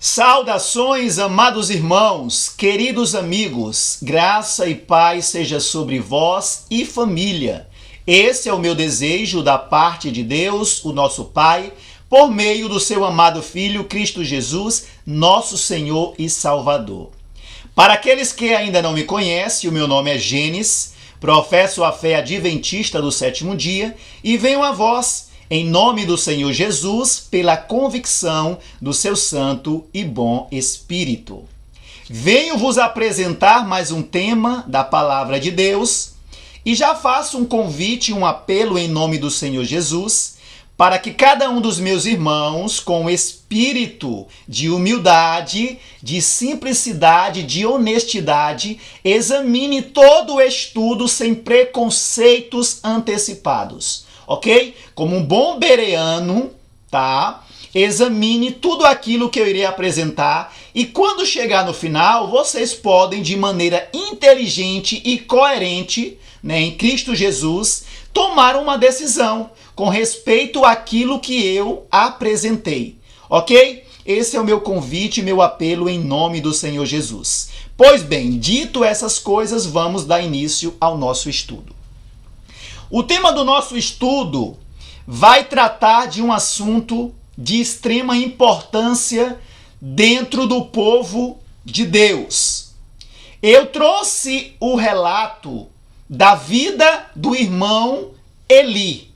Saudações, amados irmãos, queridos amigos, graça e paz seja sobre vós e família. Esse é o meu desejo da parte de Deus, o nosso Pai, por meio do seu amado Filho, Cristo Jesus, nosso Senhor e Salvador. Para aqueles que ainda não me conhecem, o meu nome é Gênesis, professo a fé adventista do sétimo dia e venho a vós, em nome do Senhor Jesus, pela convicção do seu santo e bom Espírito. Venho vos apresentar mais um tema da Palavra de Deus e já faço um convite, um apelo em nome do Senhor Jesus, para que cada um dos meus irmãos, com espírito de humildade, de simplicidade, de honestidade, examine todo o estudo sem preconceitos antecipados. Ok? Como um bom bereano, tá? Examine tudo aquilo que eu irei apresentar e quando chegar no final, vocês podem, de maneira inteligente e coerente, né, em Cristo Jesus, tomar uma decisão com respeito àquilo que eu apresentei. Ok? Esse é o meu convite, meu apelo em nome do Senhor Jesus. Pois bem, dito essas coisas, vamos dar início ao nosso estudo. O tema do nosso estudo vai tratar de um assunto de extrema importância dentro do povo de Deus. Eu trouxe o relato da vida do irmão Eli,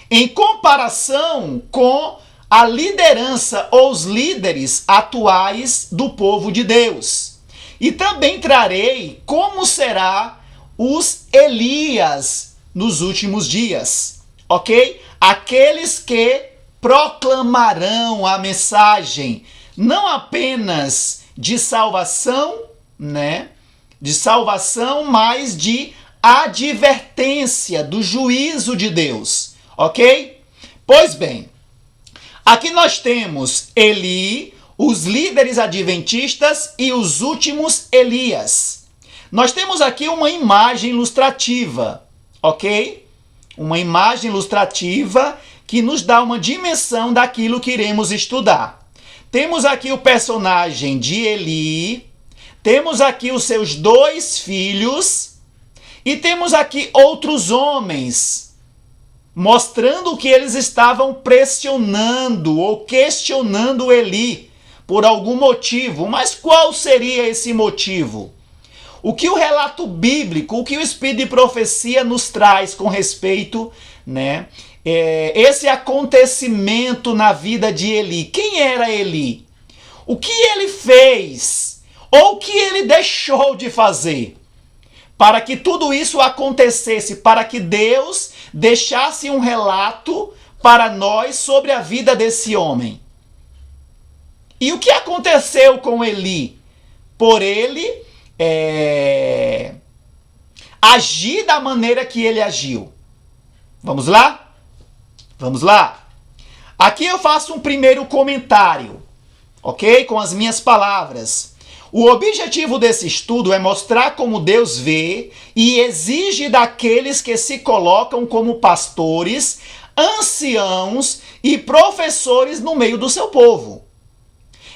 em comparação com a liderança ou os líderes atuais do povo de Deus. E também trarei como será os Elias nos últimos dias, ok? Aqueles que proclamarão a mensagem, não apenas de salvação, né? De salvação, mas de advertência do juízo de Deus, ok? Pois bem, aqui nós temos Eli, os líderes adventistas e os últimos Elias. Nós temos aqui uma imagem ilustrativa, ok? Uma imagem ilustrativa que nos dá uma dimensão daquilo que iremos estudar. Temos aqui o personagem de Eli, temos aqui os seus dois filhos e temos aqui outros homens, mostrando que eles estavam pressionando ou questionando Eli por algum motivo. Mas qual seria esse motivo? O que o relato bíblico, o que o Espírito de profecia nos traz com respeito, né, esse acontecimento na vida de Eli? Quem era Eli? O que ele fez? Ou o que ele deixou de fazer? Para que tudo isso acontecesse, para que Deus deixasse um relato para nós sobre a vida desse homem. E o que aconteceu com Eli? Por ele agir da maneira que ele agiu. Vamos lá? Vamos lá? Aqui eu faço um primeiro comentário, ok? Com as minhas palavras. O objetivo desse estudo é mostrar como Deus vê e exige daqueles que se colocam como pastores, anciãos e professores no meio do seu povo.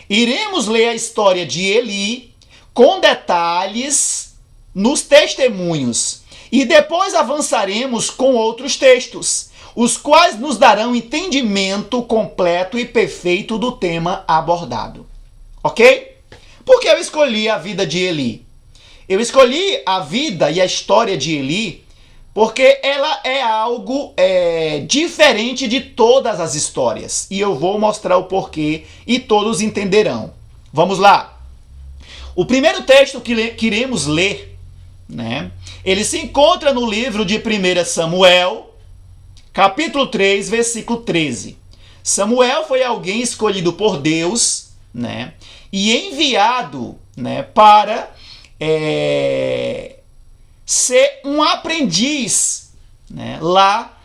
Iremos ler a história de Eli com detalhes nos testemunhos e depois avançaremos com outros textos, os quais nos darão entendimento completo e perfeito do tema abordado. Ok? Por que eu escolhi a vida de Eli? Eu escolhi a vida e a história de Eli porque ela é algo diferente de todas as histórias. E eu vou mostrar o porquê e todos entenderão. Vamos lá. O primeiro texto que iremos ler, né, ele se encontra no livro de 1 Samuel, capítulo 3, versículo 13. Samuel foi alguém escolhido por Deus, né, e enviado, né, para ser um aprendiz, né, lá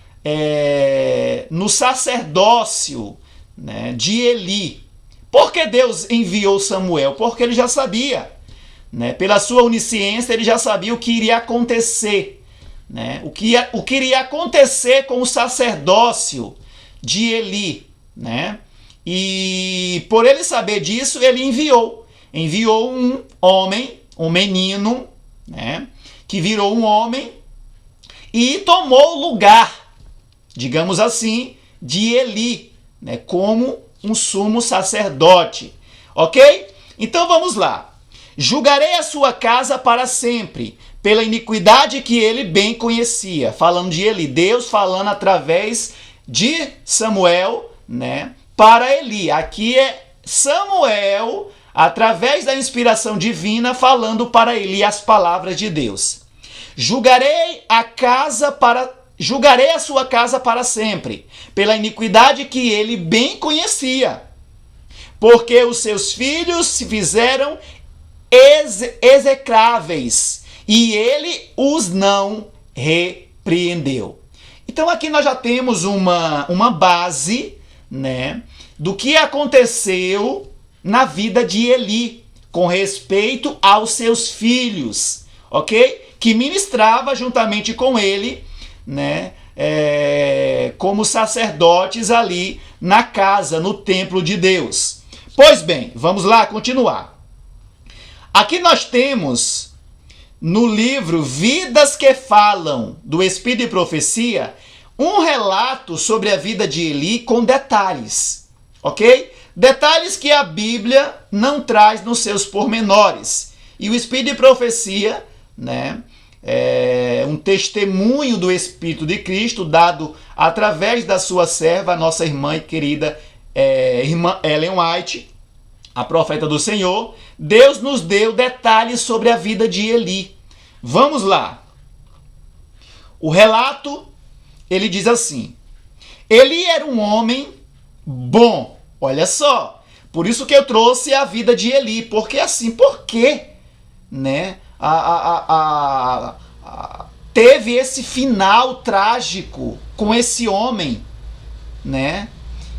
no sacerdócio, né, de Eli. Por que Deus enviou Samuel? Porque ele já sabia, né? Pela sua onisciência, ele já sabia o que iria acontecer, né? O que iria acontecer com o sacerdócio de Eli, né? E por ele saber disso, ele enviou um homem, um menino, né, que virou um homem e tomou o lugar, digamos assim, de Eli, né, como um sumo sacerdote. Ok? Então vamos lá. Julgarei a sua casa para sempre, pela iniquidade que ele bem conhecia. Falando de Eli, Deus falando através de Samuel, né, para Eli. Aqui é Samuel, através da inspiração divina, falando para Eli as palavras de Deus. Julgarei a sua casa para sempre, pela iniquidade que ele bem conhecia, porque os seus filhos se fizeram execráveis, e ele os não repreendeu. Então aqui nós já temos uma base, né, do que aconteceu na vida de Eli, com respeito aos seus filhos, ok? Que ministrava juntamente com ele, né, como sacerdotes ali na casa, no templo de Deus. Pois bem, vamos lá continuar. Aqui nós temos no livro Vidas que Falam, do Espírito e Profecia, um relato sobre a vida de Eli com detalhes, ok? Detalhes que a Bíblia não traz nos seus pormenores. E o Espírito e Profecia, né, é um testemunho do Espírito de Cristo dado através da sua serva, a nossa irmã e querida irmã Ellen White, a profeta do Senhor. Deus nos deu detalhes sobre a vida de Eli. Vamos lá. O relato, ele diz assim: Eli era um homem bom. Olha só. Por isso que eu trouxe a vida de Eli. Porque assim, por quê? Né? Teve esse final trágico com esse homem, né?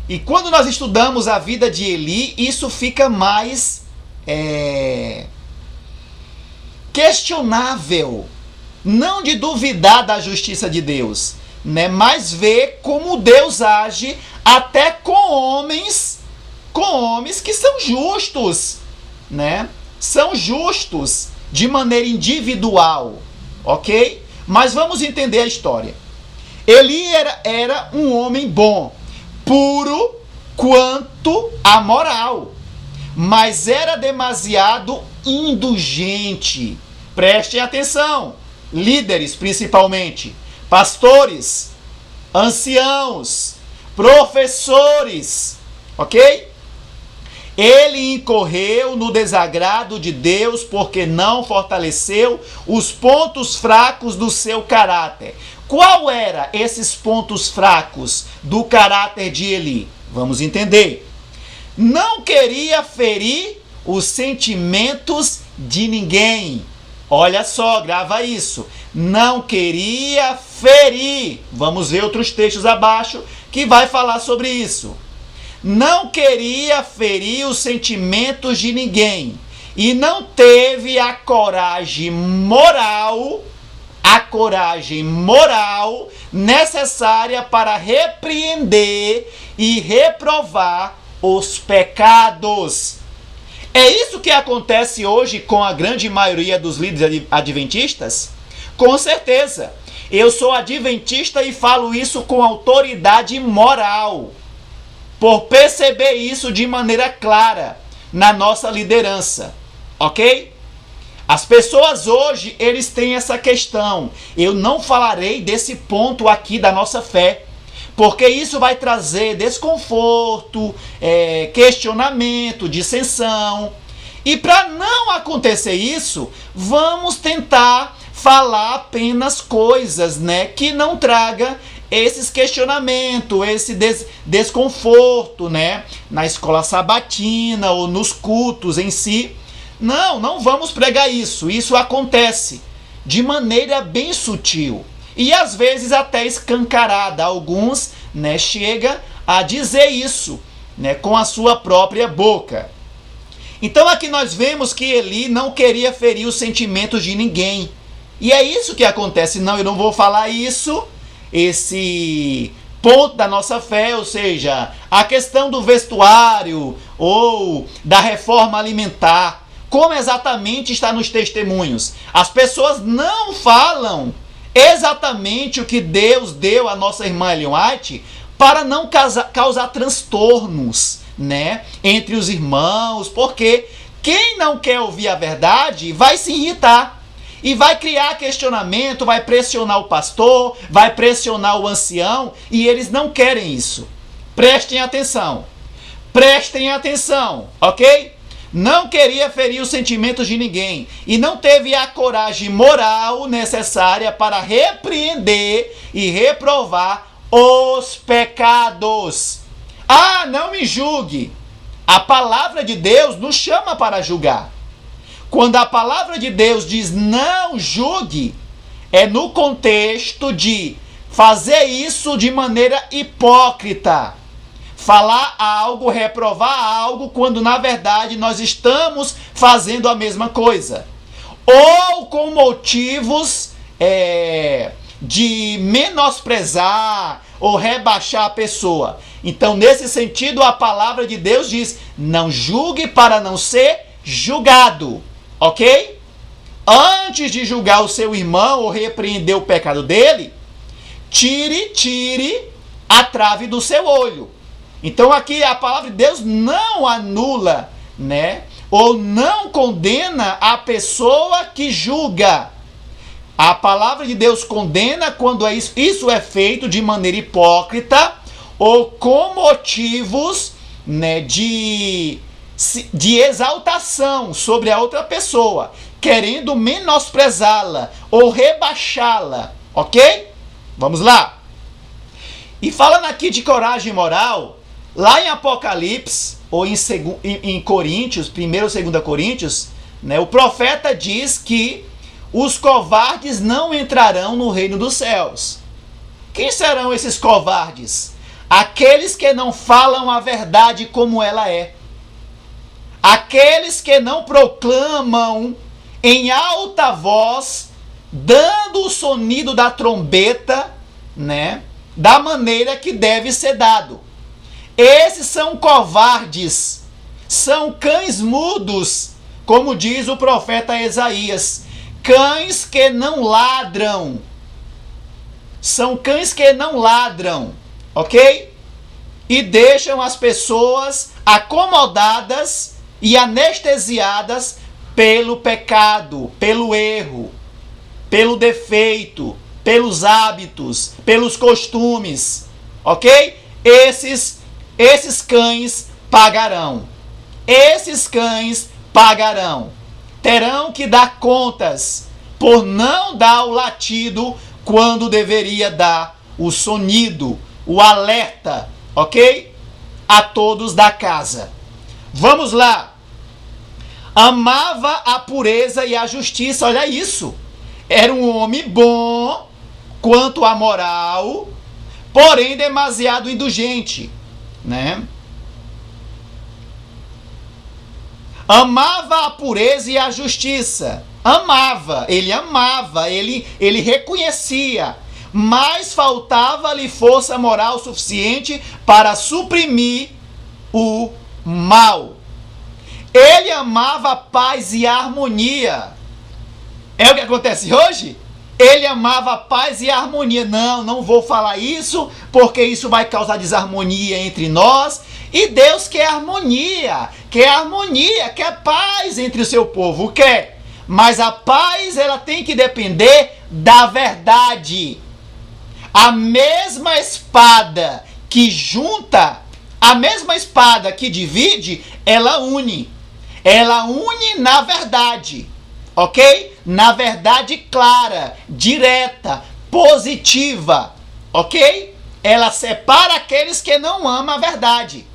E quando nós estudamos a vida de Eli, isso fica mais questionável. Não de duvidar da justiça de Deus, né? Mas ver como Deus age até com homens que são justos, né? São justos de maneira individual, ok? Mas vamos entender a história. Eli era um homem bom, puro quanto a moral, mas era demasiado indulgente. Prestem atenção, líderes principalmente, pastores, anciãos, professores, ok? Ele incorreu no desagrado de Deus porque não fortaleceu os pontos fracos do seu caráter. Qual eram esses pontos fracos do caráter de Eli? Vamos entender. Não queria ferir os sentimentos de ninguém. Olha só, grava isso. Não queria ferir. Vamos ver outros textos abaixo que vai falar sobre isso. Não queria ferir os sentimentos de ninguém e não teve a coragem moral necessária para repreender e reprovar os pecados. É isso que acontece hoje com a grande maioria dos líderes adventistas? Com certeza. Eu sou adventista e falo isso com autoridade moral, por perceber isso de maneira clara na nossa liderança, ok? As pessoas hoje, eles têm essa questão. Eu não falarei desse ponto aqui da nossa fé, porque isso vai trazer desconforto, questionamento, dissensão. E para não acontecer isso, vamos tentar falar apenas coisas, né, que não traga esses questionamentos, esse desconforto, né, na escola sabatina ou nos cultos em si. Não vamos pregar isso. Isso acontece de maneira bem sutil e às vezes até escancarada. Alguns, né, chega a dizer isso, né, com a sua própria boca. Então aqui nós vemos que Eli não queria ferir os sentimentos de ninguém. E é isso que acontece. Não, eu não vou falar isso, esse ponto da nossa fé, ou seja, a questão do vestuário ou da reforma alimentar. Como exatamente está nos testemunhos? As pessoas não falam exatamente o que Deus deu à nossa irmã Ellen White para não causar transtornos, né, entre os irmãos, porque quem não quer ouvir a verdade vai se irritar e vai criar questionamento, vai pressionar o pastor, vai pressionar o ancião, e eles não querem isso. Prestem atenção, ok? Não queria ferir os sentimentos de ninguém e não teve a coragem moral necessária para repreender e reprovar os pecados. Ah, não me julgue. A palavra de Deus nos chama para julgar. Quando a palavra de Deus diz não julgue, é no contexto de fazer isso de maneira hipócrita. Falar algo, reprovar algo, quando na verdade nós estamos fazendo a mesma coisa. Ou com motivos de menosprezar ou rebaixar a pessoa. Então, nesse sentido, a palavra de Deus diz: não julgue para não ser julgado. Ok? Antes de julgar o seu irmão ou repreender o pecado dele, tire a trave do seu olho. Então aqui a palavra de Deus não anula, né, ou não condena a pessoa que julga. A palavra de Deus condena quando isso é feito de maneira hipócrita ou com motivos, né, de exaltação sobre a outra pessoa, querendo menosprezá-la ou rebaixá-la, ok? Vamos lá. E falando aqui de coragem moral, lá em Apocalipse, ou em Coríntios, 1 e 2 Coríntios, né, o profeta diz que os covardes não entrarão no reino dos céus. Quem serão esses covardes? Aqueles que não falam a verdade como ela é. Aqueles que não proclamam em alta voz, dando o sonido da trombeta, né, da maneira que deve ser dado. Esses são covardes, são cães mudos, como diz o profeta Isaías. Cães que não ladram. São cães que não ladram, ok? E deixam as pessoas acomodadas e anestesiadas pelo pecado, pelo erro, pelo defeito, pelos hábitos, pelos costumes, ok? Esses cães pagarão. Esses cães pagarão. Terão que dar contas por não dar o latido quando deveria dar o sonido, o alerta, ok? A todos da casa. Vamos lá. Amava a pureza e a justiça, olha isso. Era um homem bom quanto à moral, porém demasiado indulgente, né? Amava a pureza e a justiça. Ele reconhecia, mas faltava-lhe força moral suficiente para suprimir o mal. Ele amava a paz e a harmonia. É o que acontece hoje? Ele amava a paz e a harmonia. Não vou falar isso, porque isso vai causar desarmonia entre nós. E Deus quer harmonia, quer paz entre o seu povo, quer. Mas a paz, ela tem que depender da verdade. A mesma espada que junta, a mesma espada que divide, ela une. Ela une na verdade, ok? Na verdade clara, direta, positiva, ok? Ela separa aqueles que não amam a verdade.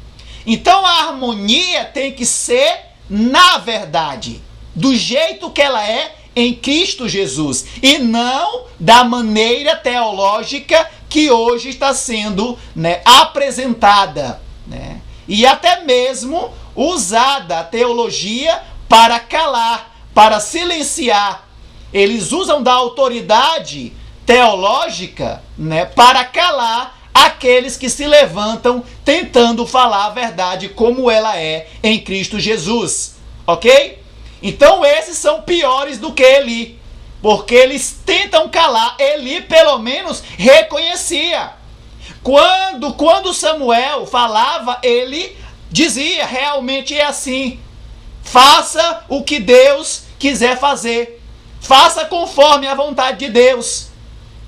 Então a harmonia tem que ser na verdade, do jeito que ela é em Cristo Jesus, e não da maneira teológica que hoje está sendo, né, apresentada, né? E até mesmo usada a teologia para calar, para silenciar. Eles usam da autoridade teológica, né, para calar aqueles que se levantam tentando falar a verdade como ela é em Cristo Jesus, ok? Então esses são piores do que Eli, porque eles tentam calar. Eli pelo menos reconhecia. Quando Samuel falava, ele dizia, realmente é assim. Faça o que Deus quiser fazer. Faça conforme a vontade de Deus.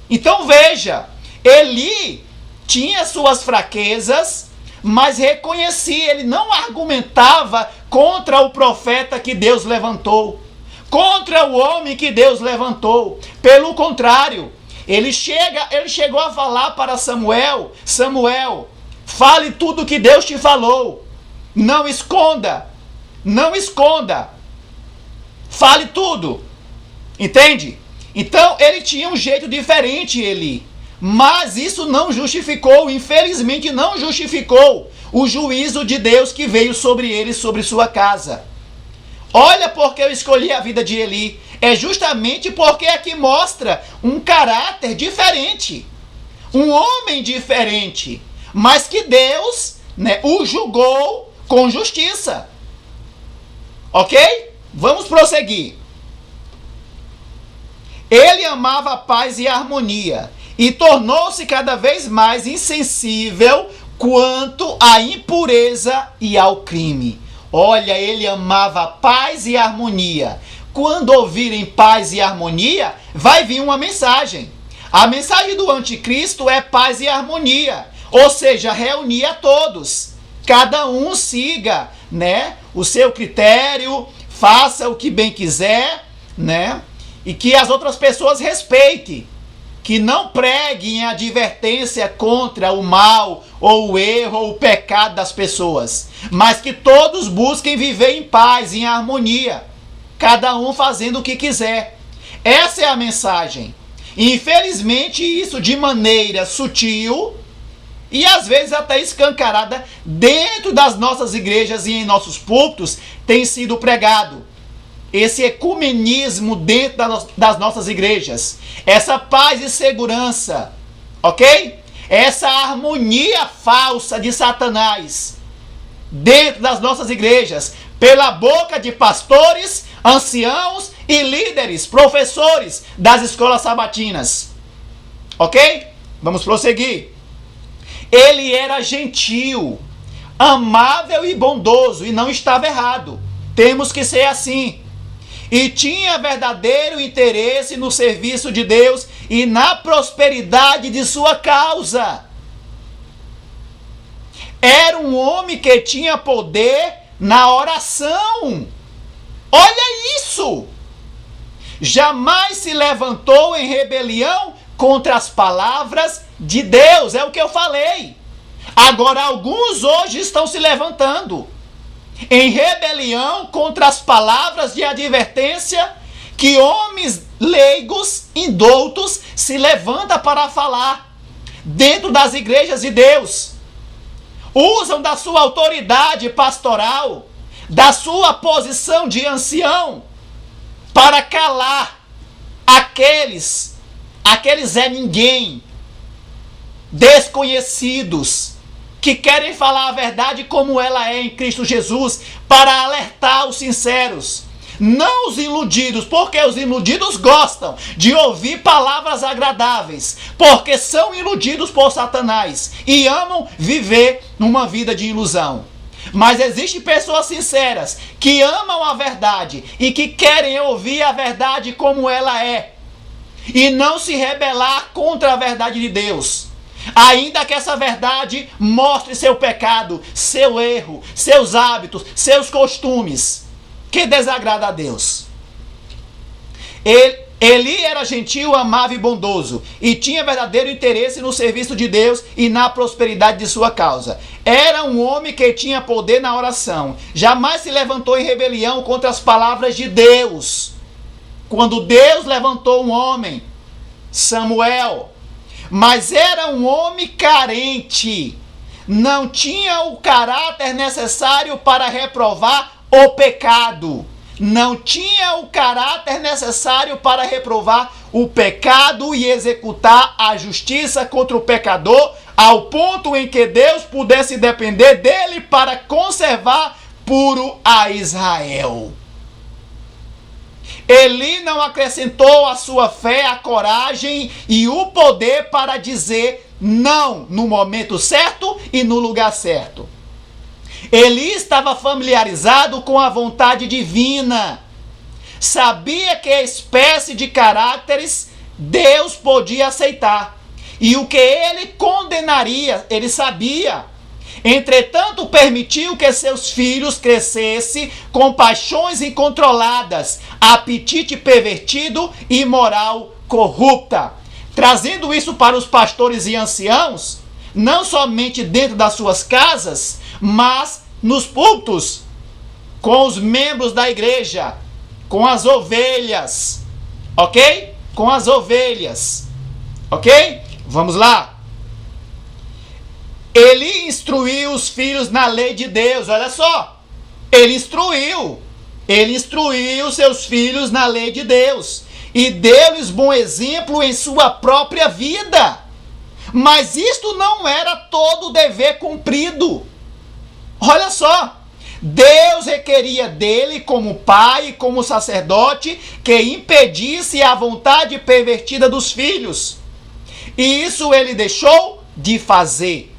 Então veja, Eli tinha suas fraquezas, mas reconhecia, ele não argumentava contra o profeta que Deus levantou, contra o homem que Deus levantou. Pelo contrário, ele chegou a falar para Samuel: Samuel, fale tudo o que Deus te falou, não esconda, fale tudo, entende? Então ele tinha um jeito diferente, Eli. Mas isso não justificou, infelizmente não justificou o juízo de Deus que veio sobre ele, sobre sua casa. Olha porque eu escolhi a vida de Eli. É justamente porque aqui mostra um caráter diferente. Um homem diferente. Mas que Deus, o julgou com justiça. Ok? Vamos prosseguir. Ele amava a paz e a harmonia, e tornou-se cada vez mais insensível quanto à impureza e ao crime. Olha, ele amava a paz e a harmonia. Quando ouvirem paz e harmonia, vai vir uma mensagem. A mensagem do anticristo é paz e harmonia, ou seja, reunir a todos. Cada um siga, o seu critério, faça o que bem quiser, e que as outras pessoas respeitem. Que não preguem a advertência contra o mal, ou o erro, ou o pecado das pessoas, mas que todos busquem viver em paz, em harmonia, cada um fazendo o que quiser. Essa é a mensagem. Infelizmente, isso de maneira sutil e às vezes até escancarada dentro das nossas igrejas e em nossos púlpitos tem sido pregado. Esse ecumenismo dentro das nossas igrejas, essa paz e segurança, ok? Essa harmonia falsa de Satanás dentro das nossas igrejas, pela boca de pastores, anciãos e líderes, professores das escolas sabatinas, ok? Vamos prosseguir. Ele era gentil, amável e bondoso, e não estava errado. Temos que ser assim. E tinha verdadeiro interesse no serviço de Deus e na prosperidade de sua causa. Era um homem que tinha poder na oração. Olha isso! Jamais se levantou em rebelião contra as palavras de Deus. É o que eu falei. Agora, alguns hoje estão se levantando em rebelião contra as palavras de advertência que homens leigos, indoutos, se levantam para falar dentro das igrejas de Deus. Usam da sua autoridade pastoral, da sua posição de ancião, para calar aqueles Zé Ninguém, desconhecidos, que querem falar a verdade como ela é em Cristo Jesus, para alertar os sinceros, não os iludidos, porque os iludidos gostam de ouvir palavras agradáveis, porque são iludidos por Satanás e amam viver numa vida de ilusão. Mas existem pessoas sinceras que amam a verdade e que querem ouvir a verdade como ela é e não se rebelar contra a verdade de Deus. Ainda que essa verdade mostre seu pecado, seu erro, seus hábitos, seus costumes, que desagrada a Deus. Eli era gentil, amável e bondoso, e tinha verdadeiro interesse no serviço de Deus e na prosperidade de sua causa. Era um homem que tinha poder na oração. Jamais se levantou em rebelião contra as palavras de Deus. Quando Deus levantou um homem, Samuel, mas era um homem carente, não tinha o caráter necessário para reprovar o pecado. Não tinha o caráter necessário para reprovar o pecado e executar a justiça contra o pecador ao ponto em que Deus pudesse depender dele para conservar puro a Israel. Eli não acrescentou à sua fé a coragem e o poder para dizer não no momento certo e no lugar certo. Eli estava familiarizado com a vontade divina. Sabia que espécie de caracteres Deus podia aceitar. E o que ele condenaria, ele sabia. Entretanto, permitiu que seus filhos crescessem com paixões incontroladas, apetite pervertido e moral corrupta. Trazendo isso para os pastores e anciãos, não somente dentro das suas casas, mas nos púlpitos, com os membros da igreja, com as ovelhas, ok? Com as ovelhas, ok? Vamos lá. Ele instruiu os filhos na lei de Deus, olha só. Ele instruiu seus filhos na lei de Deus e deu-lhes bom exemplo em sua própria vida. Mas isto não era todo o dever cumprido. Olha só, Deus requeria dele como pai e como sacerdote que impedisse a vontade pervertida dos filhos. E isso ele deixou de fazer.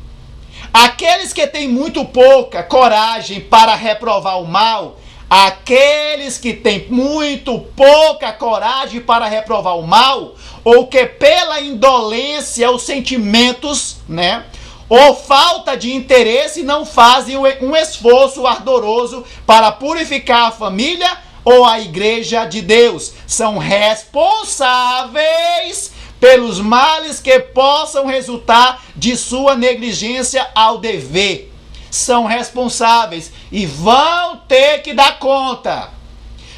Aqueles que têm muito pouca coragem para reprovar o mal, aqueles que têm muito pouca coragem para reprovar o mal, ou que pela indolência ou sentimentos, né, ou falta de interesse não fazem um esforço ardoroso para purificar a família ou a igreja de Deus, são responsáveis pelos males que possam resultar de sua negligência ao dever. São responsáveis e vão ter que dar conta.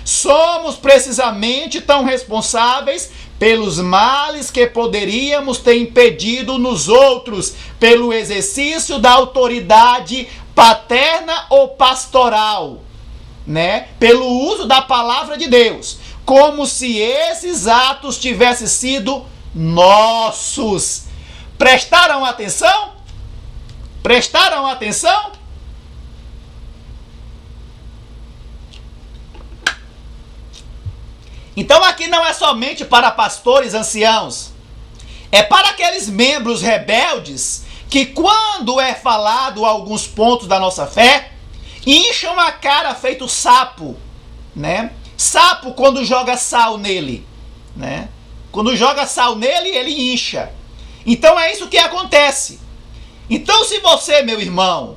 Somos precisamente tão responsáveis pelos males que poderíamos ter impedido nos outros, pelo exercício da autoridade paterna ou pastoral, né? Pelo uso da palavra de Deus, como se esses atos tivessem sido nossos. Prestaram atenção? Prestaram atenção? Então aqui não é somente para pastores anciãos, é para aqueles membros rebeldes que, quando é falado alguns pontos da nossa fé, incham a cara feito sapo, né? Sapo quando joga sal nele, né? Quando joga sal nele, ele incha. Então é isso que acontece. Então, se você, meu irmão,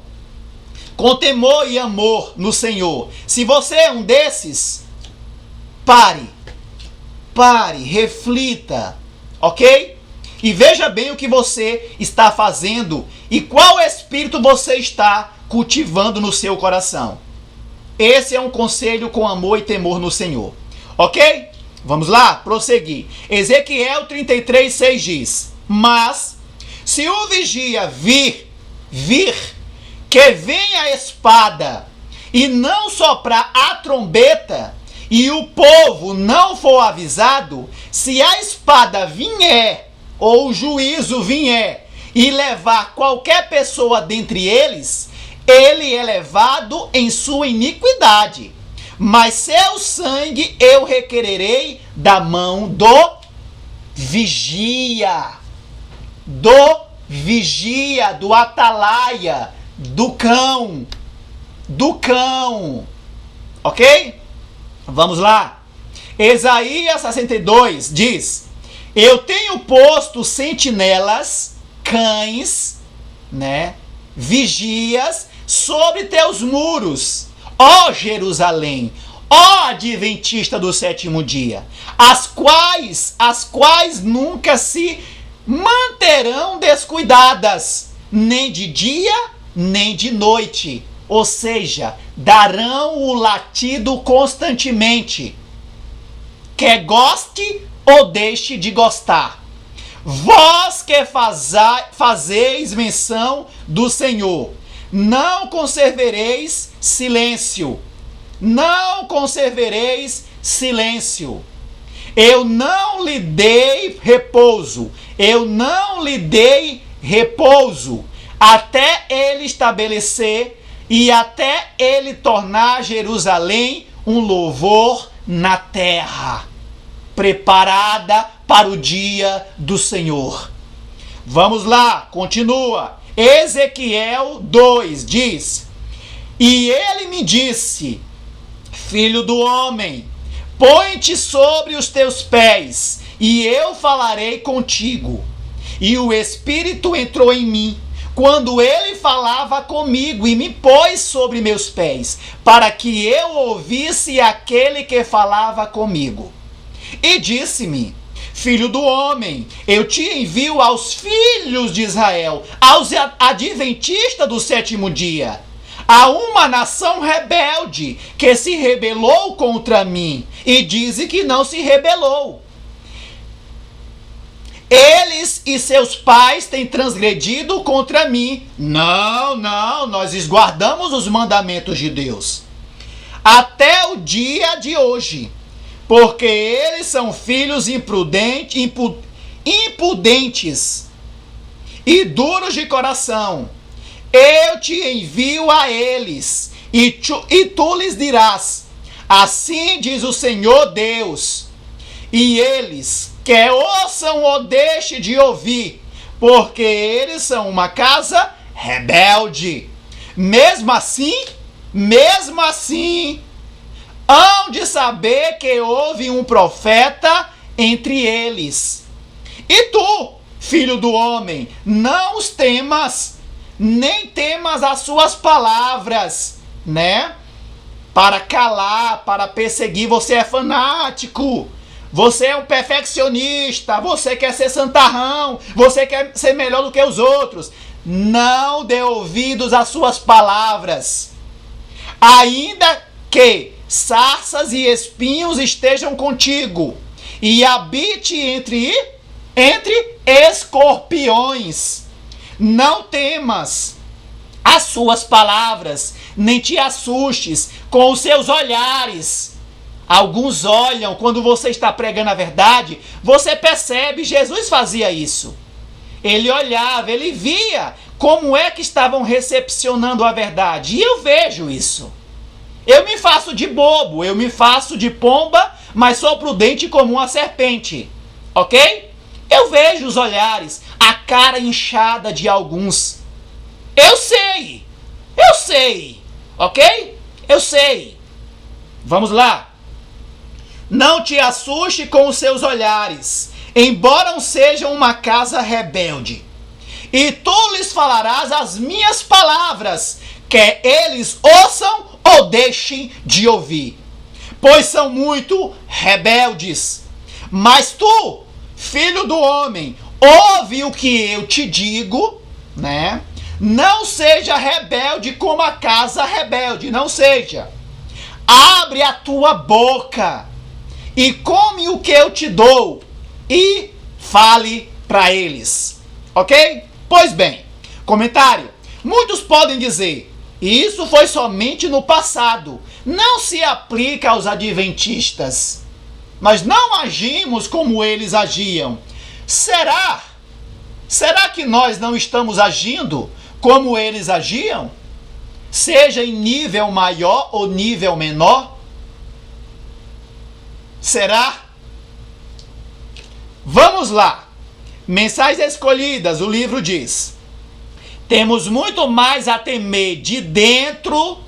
com temor e amor no Senhor, se você é um desses, pare, reflita, ok? E veja bem o que você está fazendo e qual espírito você está cultivando no seu coração. Esse é um conselho com amor e temor no Senhor, ok? Vamos lá, prosseguir. Ezequiel 33:6 diz: mas se o vigia vir, que vem a espada, e não soprar a trombeta, e o povo não for avisado, se a espada vier, ou o juízo vier, e levar qualquer pessoa dentre eles, ele é levado em sua iniquidade. Mas seu sangue eu requererei da mão do vigia, do atalaia, do cão, ok? Vamos lá. Isaías 62 diz: eu tenho posto sentinelas, cães, né, vigias sobre teus muros, ó Jerusalém, ó adventista do sétimo dia, as quais nunca se manterão descuidadas, nem de dia, nem de noite. Ou seja, darão o latido constantemente, quer goste ou deixe de gostar. Vós que fazeis menção do Senhor, não conservereis silêncio. Não conservereis silêncio. Eu não lhe dei repouso. Eu não lhe dei repouso, até ele estabelecer e até ele tornar Jerusalém um louvor na terra, preparada para o dia do Senhor. Vamos lá, continua. Ezequiel 2 diz: e ele me disse, filho do homem, põe-te sobre os teus pés, e eu falarei contigo. E o Espírito entrou em mim, quando ele falava comigo, e me pôs sobre meus pés, para que eu ouvisse aquele que falava comigo. E disse-me, filho do homem, eu te envio aos filhos de Israel, aos adventistas do sétimo dia, a uma nação rebelde que se rebelou contra mim, e diz que não se rebelou. Eles e seus pais têm transgredido contra mim. Não, nós guardamos os mandamentos de Deus até o dia de hoje, porque eles são filhos impudentes e duros de coração. Eu te envio a eles, e tu lhes dirás, assim diz o Senhor Deus, e eles, quer ouçam ou deixem de ouvir, porque eles são uma casa rebelde. Mesmo assim, hão de saber que houve um profeta entre eles. E tu, filho do homem, não os temas, nem temas as suas palavras, né? Para calar, para perseguir. Você é fanático, você é um perfeccionista, você quer ser santarrão, você quer ser melhor do que os outros. Não dê ouvidos às suas palavras, ainda que sarças e espinhos estejam contigo, e habite entre escorpiões. Não temas as suas palavras, nem te assustes com os seus olhares. Alguns olham quando você está pregando a verdade, você percebe, Jesus fazia isso. Ele olhava, ele via como é que estavam recepcionando a verdade. E eu vejo isso. Eu me faço de bobo, eu me faço de pomba, mas sou prudente como uma serpente. Ok? Eu vejo os olhares, a cara inchada de alguns. Eu sei. Ok? Eu sei. Vamos lá. Não te assuste com os seus olhares, embora sejam uma casa rebelde. E tu lhes falarás as minhas palavras, quer eles ouçam ou deixem de ouvir, pois são muito rebeldes. Mas tu, filho do homem, ouve o que eu te digo, né? Não seja rebelde como a casa rebelde, não seja. Abre a tua boca e come o que eu te dou, e fale para eles. Ok? Pois bem, comentário. Muitos podem dizer, isso foi somente no passado, não se aplica aos adventistas. Mas não agimos como eles agiam. Será que nós não estamos agindo como eles agiam? Seja em nível maior ou nível menor? Será? Vamos lá. Mensagens escolhidas, o livro diz: temos muito mais a temer de dentro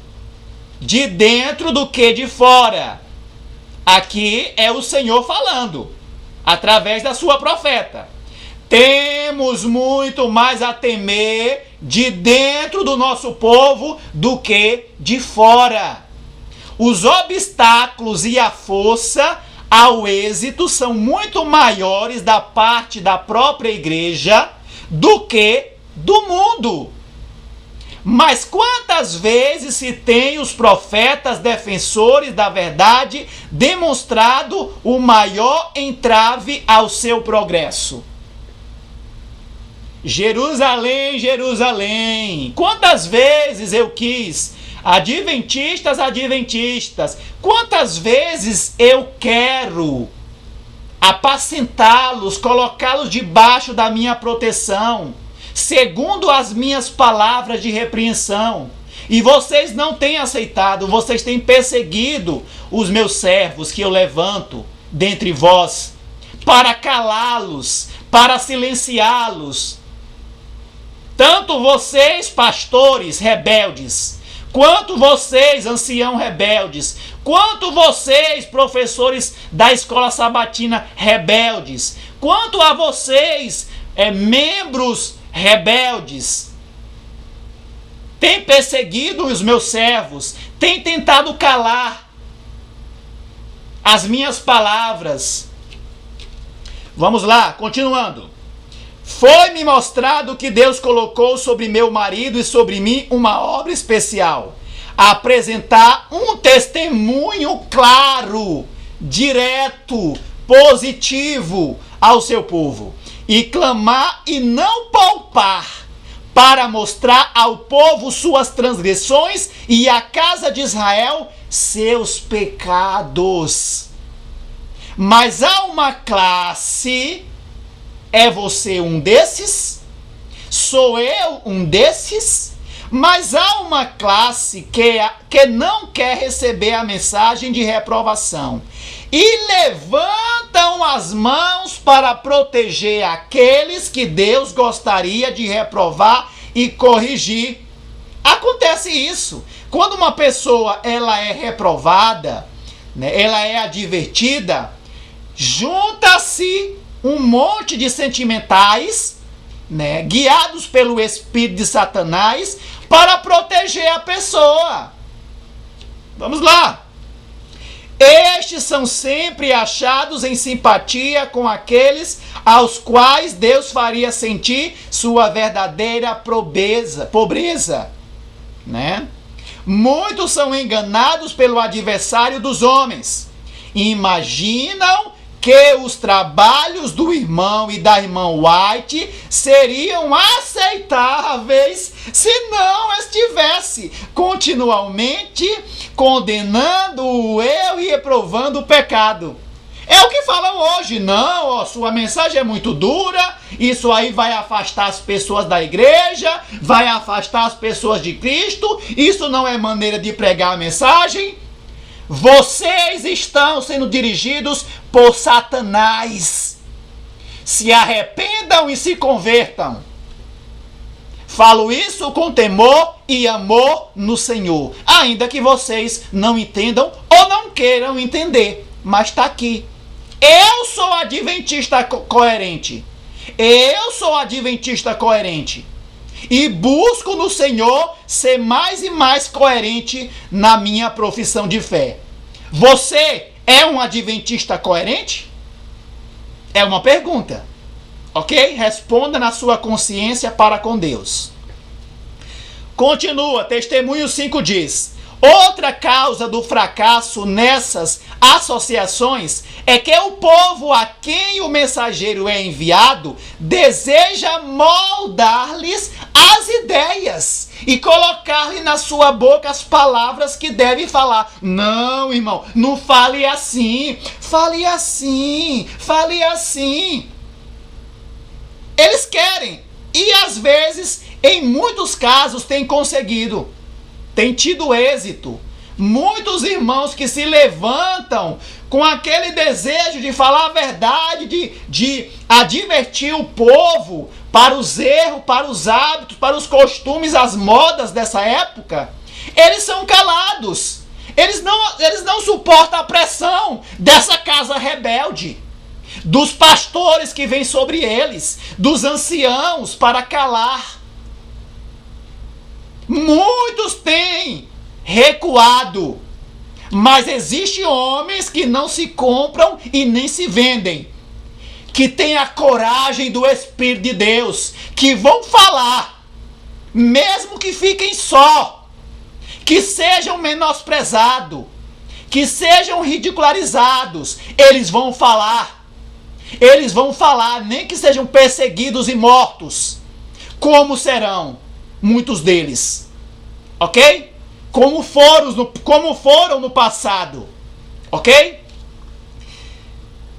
do que de fora. Aqui é o Senhor falando, através da sua profeta. Temos muito mais a temer de dentro do nosso povo do que de fora. Os obstáculos e a força ao êxito são muito maiores da parte da própria igreja do que do mundo. Mas quantas vezes se tem os profetas defensores da verdade demonstrado o maior entrave ao seu progresso? Jerusalém, Jerusalém, quantas vezes eu quis, adventistas, quantas vezes eu quero apacentá-los, colocá-los debaixo da minha proteção, segundo as minhas palavras de repreensão. E vocês não têm aceitado, vocês têm perseguido os meus servos que eu levanto dentre vós, para calá-los, para silenciá-los. Tanto vocês, pastores rebeldes, quanto vocês, anciãos rebeldes, quanto vocês, professores da escola sabatina rebeldes, quanto a vocês, membros rebeldes, têm perseguido os meus servos, têm tentado calar as minhas palavras. Vamos lá, continuando. Foi-me mostrado que Deus colocou sobre meu marido e sobre mim uma obra especial: apresentar um testemunho claro, direto, positivo ao seu povo, e clamar e não poupar, para mostrar ao povo suas transgressões e à casa de Israel seus pecados. Mas há uma classe. É você um desses? Sou eu um desses? Mas há uma classe que não quer receber a mensagem de reprovação e levantam as mãos para proteger aqueles que Deus gostaria de reprovar e corrigir. Acontece isso. Quando uma pessoa ela é reprovada, né, ela é advertida, junta-se um monte de sentimentais, né, guiados pelo espírito de Satanás, para proteger a pessoa. Vamos lá. Estes são sempre achados em simpatia com aqueles aos quais Deus faria sentir sua verdadeira pobreza, né? Muitos são enganados pelo adversário dos homens. Imaginam que os trabalhos do irmão e da irmã White seriam aceitáveis se não estivesse continuamente condenando o eu e reprovando o pecado. É o que falam hoje. Não, sua mensagem é muito dura, isso aí vai afastar as pessoas da igreja, vai afastar as pessoas de Cristo, isso não é maneira de pregar a mensagem. Vocês estão sendo dirigidos por Satanás. Se arrependam e se convertam. Falo isso com temor e amor no Senhor, ainda que vocês não entendam ou não queiram entender, mas está aqui. Eu sou adventista coerente. Eu sou adventista coerente. E busco no Senhor ser mais e mais coerente na minha profissão de fé. Você é um adventista coerente? É uma pergunta. Ok? Responda na sua consciência para com Deus. Continua, Testemunho 5 diz: outra causa do fracasso nessas associações é que o povo a quem o mensageiro é enviado deseja moldar-lhes as ideias e colocar-lhe na sua boca as palavras que deve falar. Não, irmão, não fale assim, fale assim, fale assim. Eles querem, e às vezes, em muitos casos, têm conseguido, têm tido êxito. Muitos irmãos que se levantam com aquele desejo de falar a verdade, de advertir o povo para os erros, para os hábitos, para os costumes, as modas dessa época, eles são calados. Eles não suportam a pressão dessa casa rebelde, dos pastores que vêm sobre eles, dos anciãos para calar. Muitos têm recuado, mas existem homens que não se compram e nem se vendem, que têm a coragem do Espírito de Deus, que vão falar, mesmo que fiquem só, que sejam menosprezados, que sejam ridicularizados, eles vão falar, nem que sejam perseguidos e mortos, como serão muitos deles, ok? Como foram no passado, ok?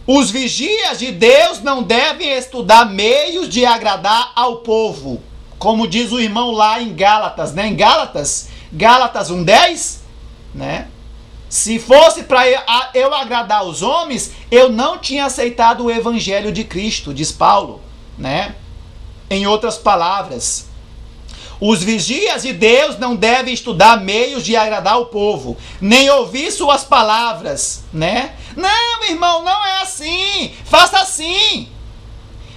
Os vigias de Deus não devem estudar meios de agradar ao povo. Como diz o irmão lá em Gálatas, né? Em Gálatas 1:10, né? Se fosse para eu agradar os homens, eu não tinha aceitado o evangelho de Cristo, diz Paulo, né? Em outras palavras, os vigias de Deus não devem estudar meios de agradar o povo, nem ouvir suas palavras, né? Não, irmão, não é assim, faça assim.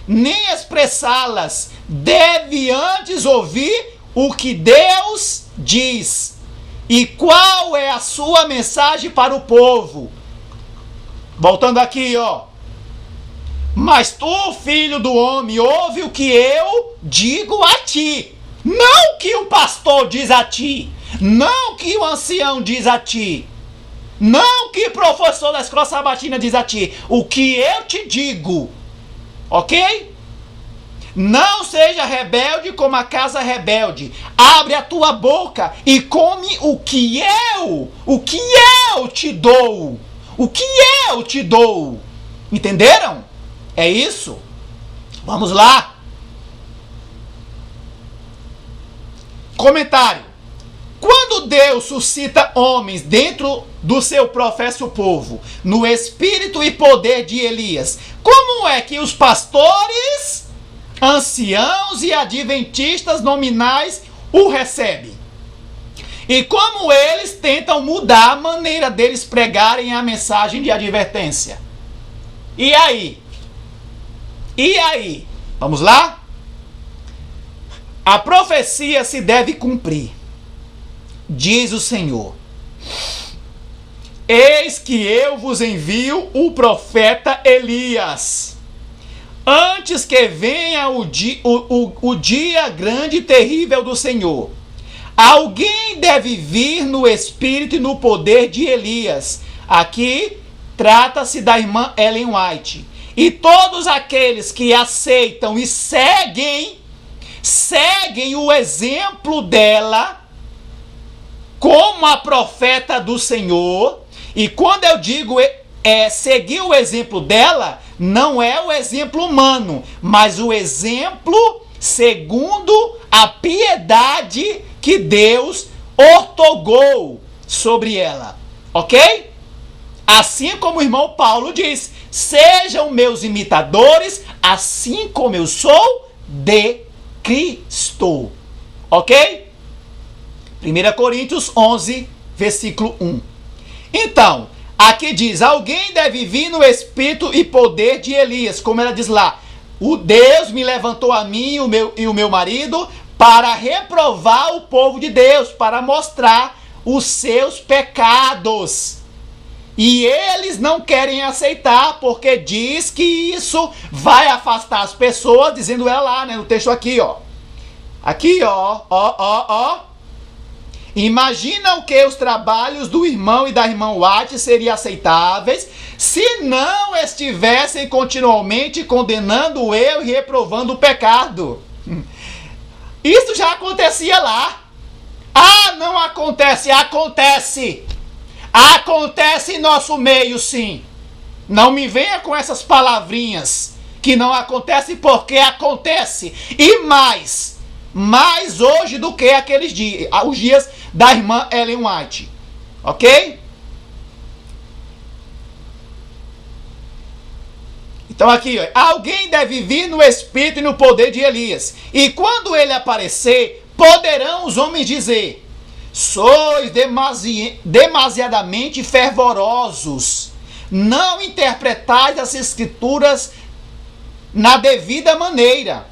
Nem expressá-las, deve antes ouvir o que Deus diz. E qual é a sua mensagem para o povo? Voltando aqui, ó. Mas tu, filho do homem, ouve o que eu digo a ti. Não o que o pastor diz a ti. Não o que o ancião diz a ti. Não o que o professor da escola sabatina diz a ti. O que eu te digo. Ok? Não seja rebelde como a casa rebelde. Abre a tua boca e come o que eu te dou. O que eu te dou. Entenderam? É isso? Vamos lá. Comentário. Quando Deus suscita homens dentro do seu professo povo, no espírito e poder de Elias, como é que os pastores, anciãos e adventistas nominais o recebem? E como eles tentam mudar a maneira deles pregarem a mensagem de advertência? E aí? E aí? Vamos lá? A profecia se deve cumprir. Diz o Senhor: eis que eu vos envio o profeta Elias, antes que venha o dia grande e terrível do Senhor. Alguém deve vir no espírito e no poder de Elias. Aqui trata-se da irmã Ellen White. E todos aqueles que aceitam e seguem o exemplo dela como a profeta do Senhor. E quando eu digo seguir o exemplo dela, não é o exemplo humano, mas o exemplo segundo a piedade que Deus ortogou sobre ela, ok? Assim como o irmão Paulo diz: sejam meus imitadores, assim como eu sou de Cristo, ok? 1 Coríntios 11, versículo 1. Então, aqui diz: alguém deve vir no espírito e poder de Elias, como ela diz lá: o Deus me levantou a mim e o meu marido para reprovar o povo de Deus, para mostrar os seus pecados. E eles não querem aceitar, porque diz que isso vai afastar as pessoas, dizendo ela lá, né, no texto aqui, ó. Aqui, ó. Imaginam que os trabalhos do irmão e da irmã White seriam aceitáveis se não estivessem continuamente condenando o erro e reprovando o pecado. Isso já acontecia lá. Ah, não acontece. Acontece. Acontece em nosso meio, sim. Não me venha com essas palavrinhas que não acontece, porque acontece. E mais hoje do que aqueles dias, os dias da irmã Ellen White. Ok? Então aqui, ó, alguém deve vir no espírito e no poder de Elias. E quando ele aparecer, poderão os homens dizer: sois demasiadamente fervorosos, não interpretais as escrituras na devida maneira.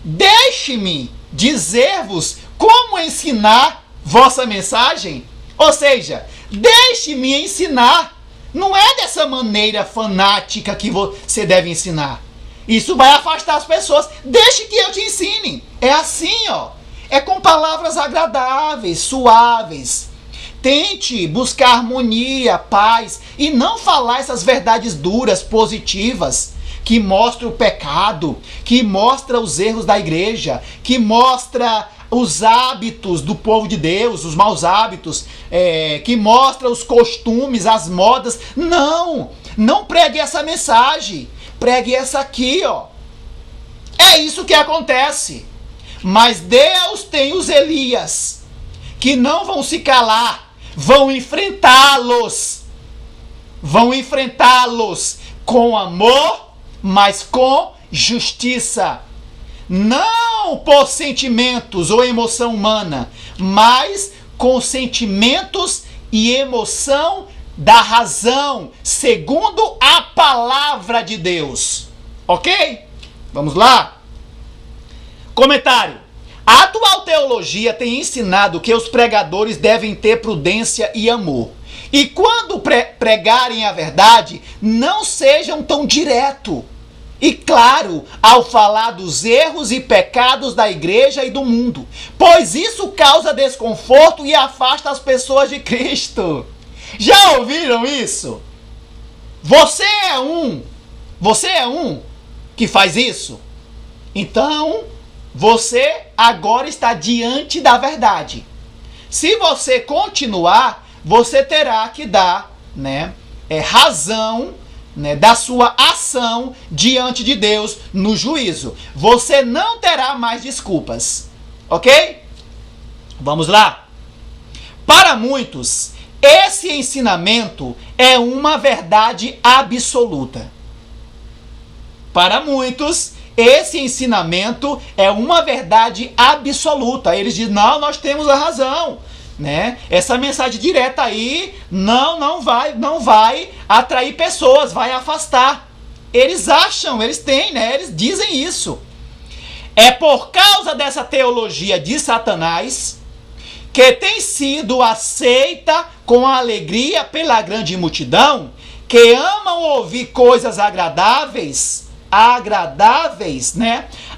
Deixe-me dizer-vos como ensinar vossa mensagem. Ou seja, deixe-me ensinar. Não é dessa maneira fanática que você deve ensinar. Isso vai afastar as pessoas. Deixe que eu te ensine. É assim, ó. É com palavras agradáveis, suaves. Tente buscar harmonia, paz e não falar essas verdades duras, positivas, que mostram o pecado, que mostram os erros da igreja, que mostra os hábitos do povo de Deus, os maus hábitos, que mostra os costumes, as modas. Não Não pregue essa mensagem. Pregue essa aqui, ó. É isso que acontece. Mas Deus tem os Elias, que não vão se calar, vão enfrentá-los. Vão enfrentá-los com amor, mas com justiça. Não por sentimentos ou emoção humana, mas com sentimentos e emoção da razão, segundo a palavra de Deus. Ok? Vamos lá? Comentário. A atual teologia tem ensinado que os pregadores devem ter prudência e amor. E quando pregarem a verdade, não sejam tão direto e claro ao falar dos erros e pecados da igreja e do mundo, pois isso causa desconforto e afasta as pessoas de Cristo. Já ouviram isso? Você é um que faz isso? Então, você agora está diante da verdade. Se você continuar, você terá que dar, razão, da sua ação diante de Deus no juízo. Você não terá mais desculpas. Ok? Vamos lá. Para muitos, esse ensinamento é uma verdade absoluta. Para muitos, esse ensinamento é uma verdade absoluta. Eles dizem, não, nós temos a razão. Essa mensagem direta aí não vai atrair pessoas, vai afastar. Eles acham, eles têm, eles dizem isso. É por causa dessa teologia de Satanás que tem sido aceita com alegria pela grande multidão, que amam ouvir coisas agradáveis,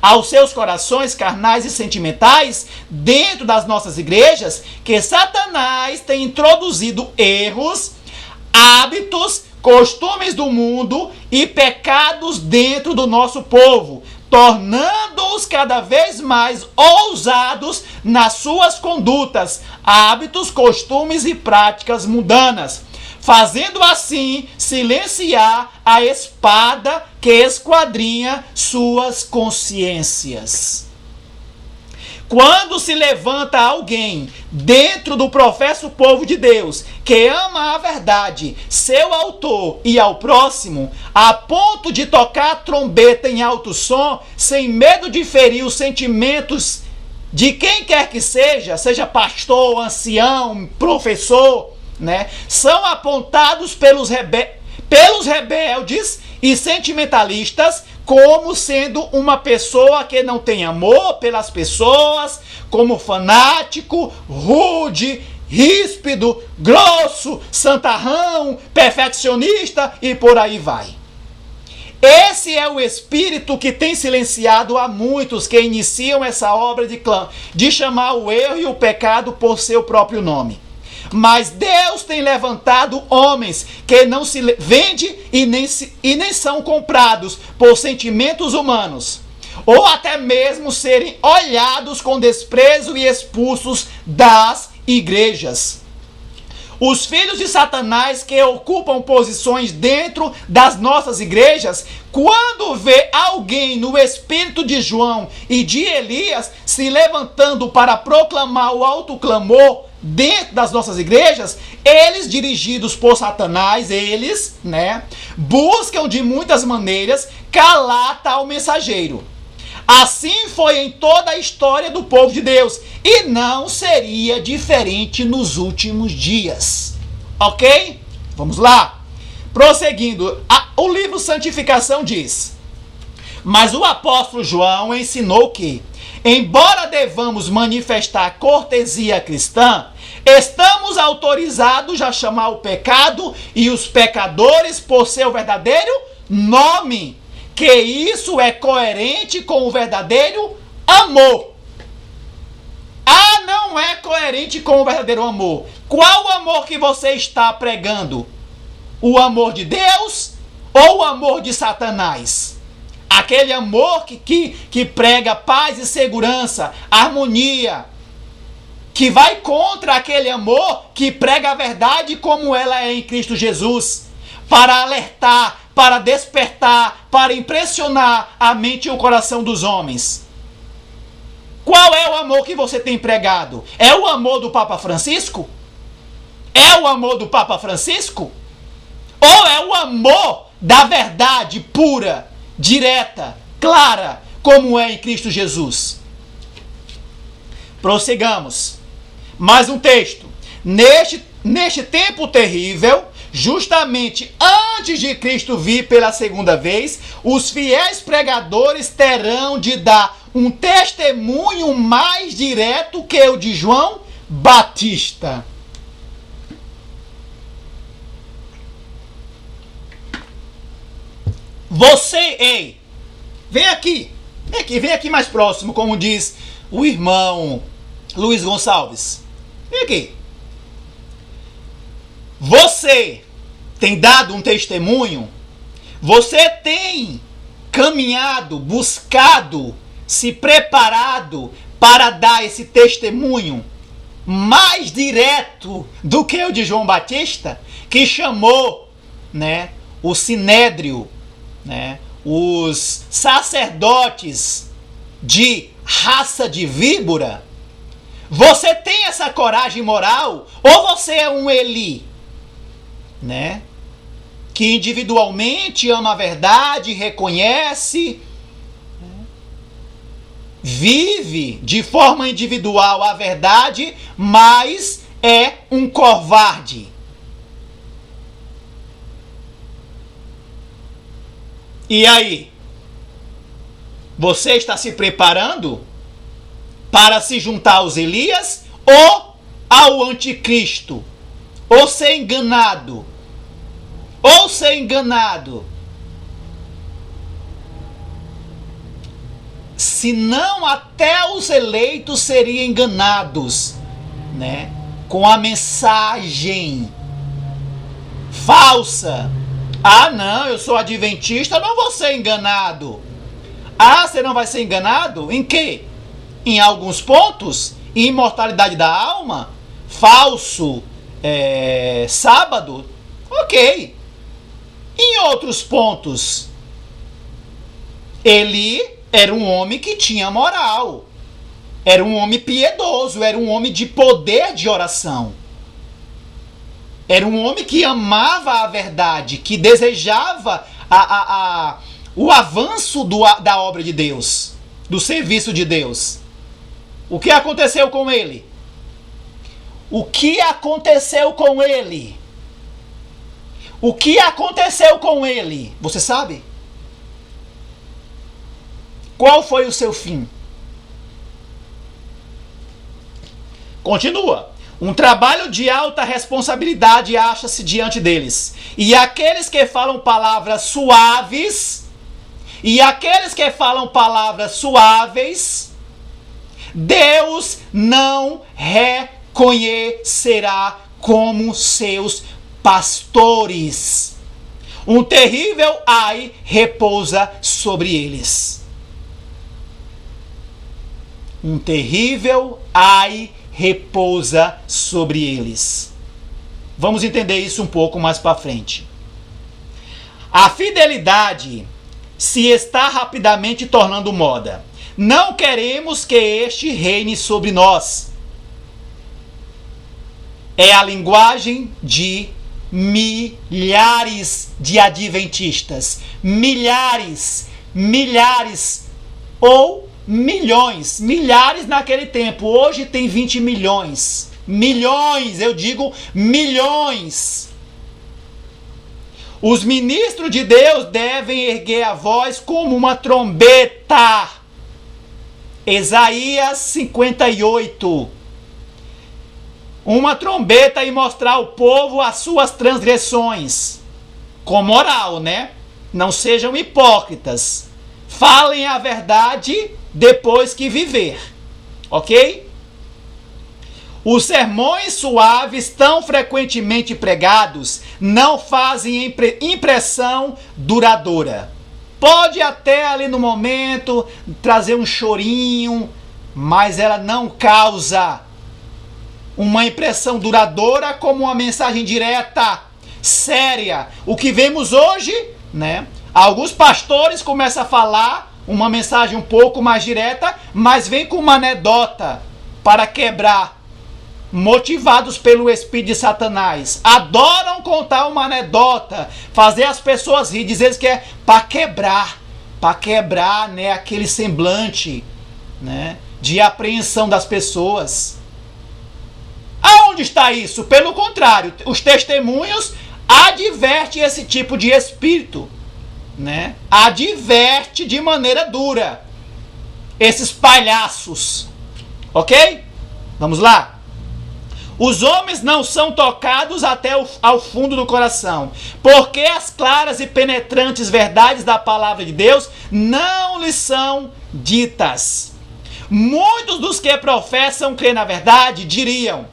aos seus corações carnais e sentimentais dentro das nossas igrejas, que Satanás tem introduzido erros, hábitos, costumes do mundo e pecados dentro do nosso povo, tornando-os cada vez mais ousados nas suas condutas, hábitos, costumes e práticas mundanas, fazendo assim silenciar a espada que esquadrinha suas consciências. Quando se levanta alguém dentro do professo povo de Deus, que ama a verdade, seu autor e ao próximo, a ponto de tocar trombeta em alto som, sem medo de ferir os sentimentos de quem quer que seja pastor, ancião, professor, são apontados pelos rebeldes e sentimentalistas como sendo uma pessoa que não tem amor pelas pessoas, como fanático, rude, ríspido, grosso, santarrão, perfeccionista e por aí vai. Esse é o espírito que tem silenciado a muitos que iniciam essa obra de chamar o erro e o pecado por seu próprio nome. Mas Deus tem levantado homens que não se vendem e nem são comprados por sentimentos humanos, ou até mesmo serem olhados com desprezo e expulsos das igrejas. Os filhos de Satanás que ocupam posições dentro das nossas igrejas, quando vê alguém no espírito de João e de Elias se levantando para proclamar o alto clamor dentro das nossas igrejas, eles, dirigidos por Satanás, buscam de muitas maneiras calar tal mensageiro. Assim foi em toda a história do povo de Deus, e não seria diferente nos últimos dias. Ok? Vamos lá. Prosseguindo, o livro Santificação diz: mas o apóstolo João ensinou que, embora devamos manifestar cortesia cristã, estamos autorizados a chamar o pecado e os pecadores por seu verdadeiro nome, que isso é coerente com o verdadeiro amor. Não é coerente com o verdadeiro amor. Qual o amor que você está pregando? O amor de Deus ou o amor de Satanás? Aquele amor que prega paz e segurança, harmonia, que vai contra aquele amor que prega a verdade como ela é em Cristo Jesus. para alertar, para despertar, para impressionar a mente e o coração dos homens. Qual é o amor que você tem pregado? É o amor do Papa Francisco? É o amor do Papa Francisco? Ou é o amor da verdade pura, direta, clara, como é em Cristo Jesus? Prossigamos. Mais um texto. Neste tempo terrível, justamente antes de Cristo vir pela segunda vez, os fiéis pregadores terão de dar um testemunho mais direto que o de João Batista. Você, vem aqui mais próximo, como diz o irmão Luiz Gonçalves. Vem aqui. Você tem dado um testemunho? Você tem caminhado, buscado, se preparado para dar esse testemunho mais direto do que o de João Batista, que chamou, o sinédrio, os sacerdotes de raça de víbora? Você tem essa coragem moral? Ou você é um Eli, que individualmente ama a verdade, reconhece, vive de forma individual a verdade, mas é um covarde? E aí? Você está se preparando para se juntar aos Elias ou ao anticristo? Ou ser enganado? Ou ser enganado? Senão até os eleitos seriam enganados, com a mensagem falsa. Ah, não, eu sou adventista, não vou ser enganado. Ah, você não vai ser enganado? Em quê? Em alguns pontos? Imortalidade da alma? Falso sábado? Ok. Em outros pontos, ele era um homem que tinha moral. Era um homem piedoso, era um homem de poder de oração. Era um homem que amava a verdade, que desejava o avanço da obra de Deus, do serviço de Deus. O que aconteceu com ele? O que aconteceu com ele? O que aconteceu com ele? Você sabe? Qual foi o seu fim? Continua. Um trabalho de alta responsabilidade acha-se diante deles. E aqueles que falam palavras suaves, Deus não reconhecerá como seus pastores. Um terrível ai repousa sobre eles. Um terrível ai repousa sobre eles. Vamos entender isso um pouco mais para frente. A fidelidade se está rapidamente tornando moda. Não queremos que este reine sobre nós. É a linguagem de milhares de adventistas. Milhares ou milhões. Milhares naquele tempo. Hoje tem 20 milhões. Milhões, eu digo milhões. Os ministros de Deus devem erguer a voz como uma trombeta. Isaías 58. Uma trombeta e mostrar ao povo as suas transgressões. Com moral, Não sejam hipócritas. Falem a verdade depois que viver. Ok? Os sermões suaves, tão frequentemente pregados, não fazem impressão duradoura. Pode até ali no momento trazer um chorinho, mas ela não causa uma impressão duradoura como uma mensagem direta, séria. O que vemos hoje, né? Alguns pastores começam a falar uma mensagem um pouco mais direta, mas vem com uma anedota para quebrar, motivados pelo espírito de Satanás. Adoram contar uma anedota, fazer as pessoas rir, dizer que é para quebrar, né, aquele semblante, né, de apreensão das pessoas. Aonde está isso? Pelo contrário, os testemunhos advertem esse tipo de espírito, né? Adverte de maneira dura esses palhaços, ok? Vamos lá. Os homens não são tocados até ao fundo do coração, porque as claras e penetrantes verdades da palavra de Deus não lhes são ditas. Muitos dos que professam crer na verdade diriam: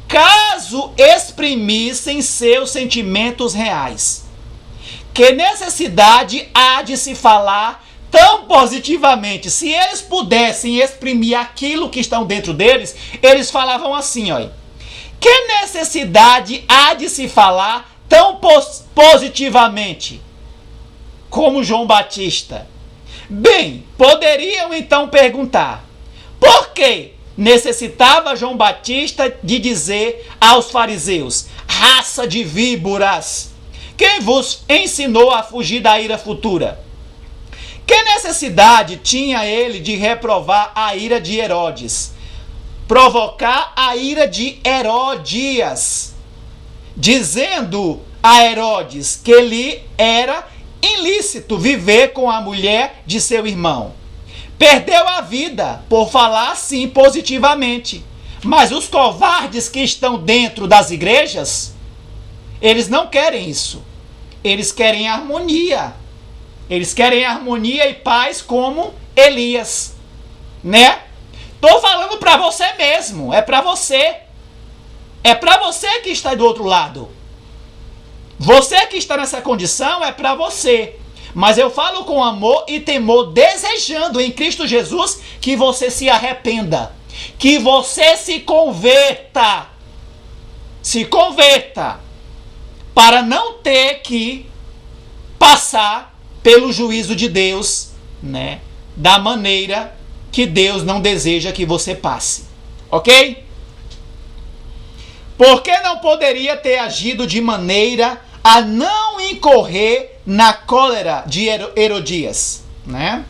caso exprimissem seus sentimentos reais, que necessidade há de se falar tão positivamente? Se eles pudessem exprimir aquilo que estão dentro deles, eles falavam assim, ó: que necessidade há de se falar tão positivamente como João Batista? Bem, poderiam então perguntar: por que necessitava João Batista de dizer aos fariseus: raça de víboras, quem vos ensinou a fugir da ira futura? Que necessidade tinha ele de reprovar a ira de Herodes, provocar a ira de Herodias, dizendo a Herodes que lhe era ilícito viver com a mulher de seu irmão? Perdeu a vida por falar assim positivamente. Mas os covardes que estão dentro das igrejas, eles não querem isso. Eles querem harmonia. Eles querem harmonia e paz como Elias, né? Tô falando para você mesmo, é para você. É para você que está do outro lado. Você que está nessa condição, é para você. Mas eu falo com amor e temor, desejando em Cristo Jesus que você se arrependa, que você se converta. Se converta, para não ter que passar pelo juízo de Deus, né? Da maneira que Deus não deseja que você passe. Ok? Porque não poderia ter agido de maneira a não incorrer na cólera de Herodias, né?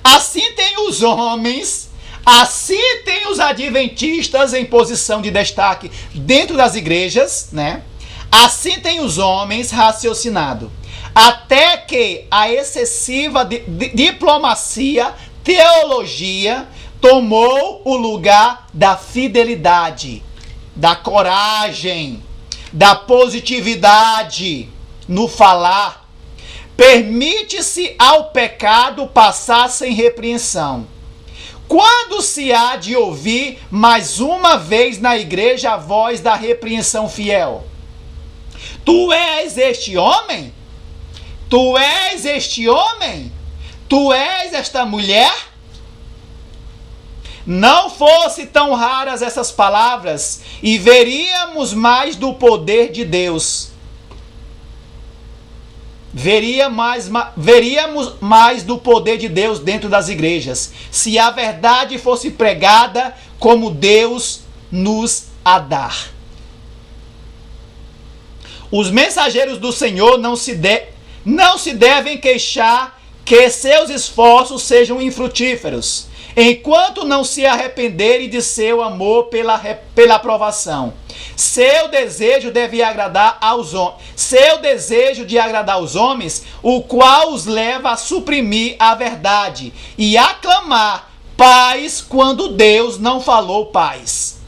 Assim tem os homens, assim tem os adventistas em posição de destaque dentro das igrejas, né? Assim tem os homens raciocinado, até que a excessiva diplomacia, teologia, tomou o lugar da fidelidade, da coragem, da positividade no falar. Permite-se ao pecado passar sem repreensão. Quando se há de ouvir mais uma vez na igreja a voz da repreensão fiel? Tu és este homem? Tu és este homem? Tu és esta mulher? Não fosse tão raras essas palavras e veríamos mais do poder de Deus. Veríamos mais do poder de Deus dentro das igrejas, se a verdade fosse pregada como Deus nos a dar. Os mensageiros do Senhor não se devem queixar que seus esforços sejam infrutíferos, enquanto não se arrependerem de seu amor pela aprovação. Seu desejo deve agradar aos homens. Seu desejo de agradar aos homens, o qual os leva a suprimir a verdade e a clamar paz quando Deus não falou paz.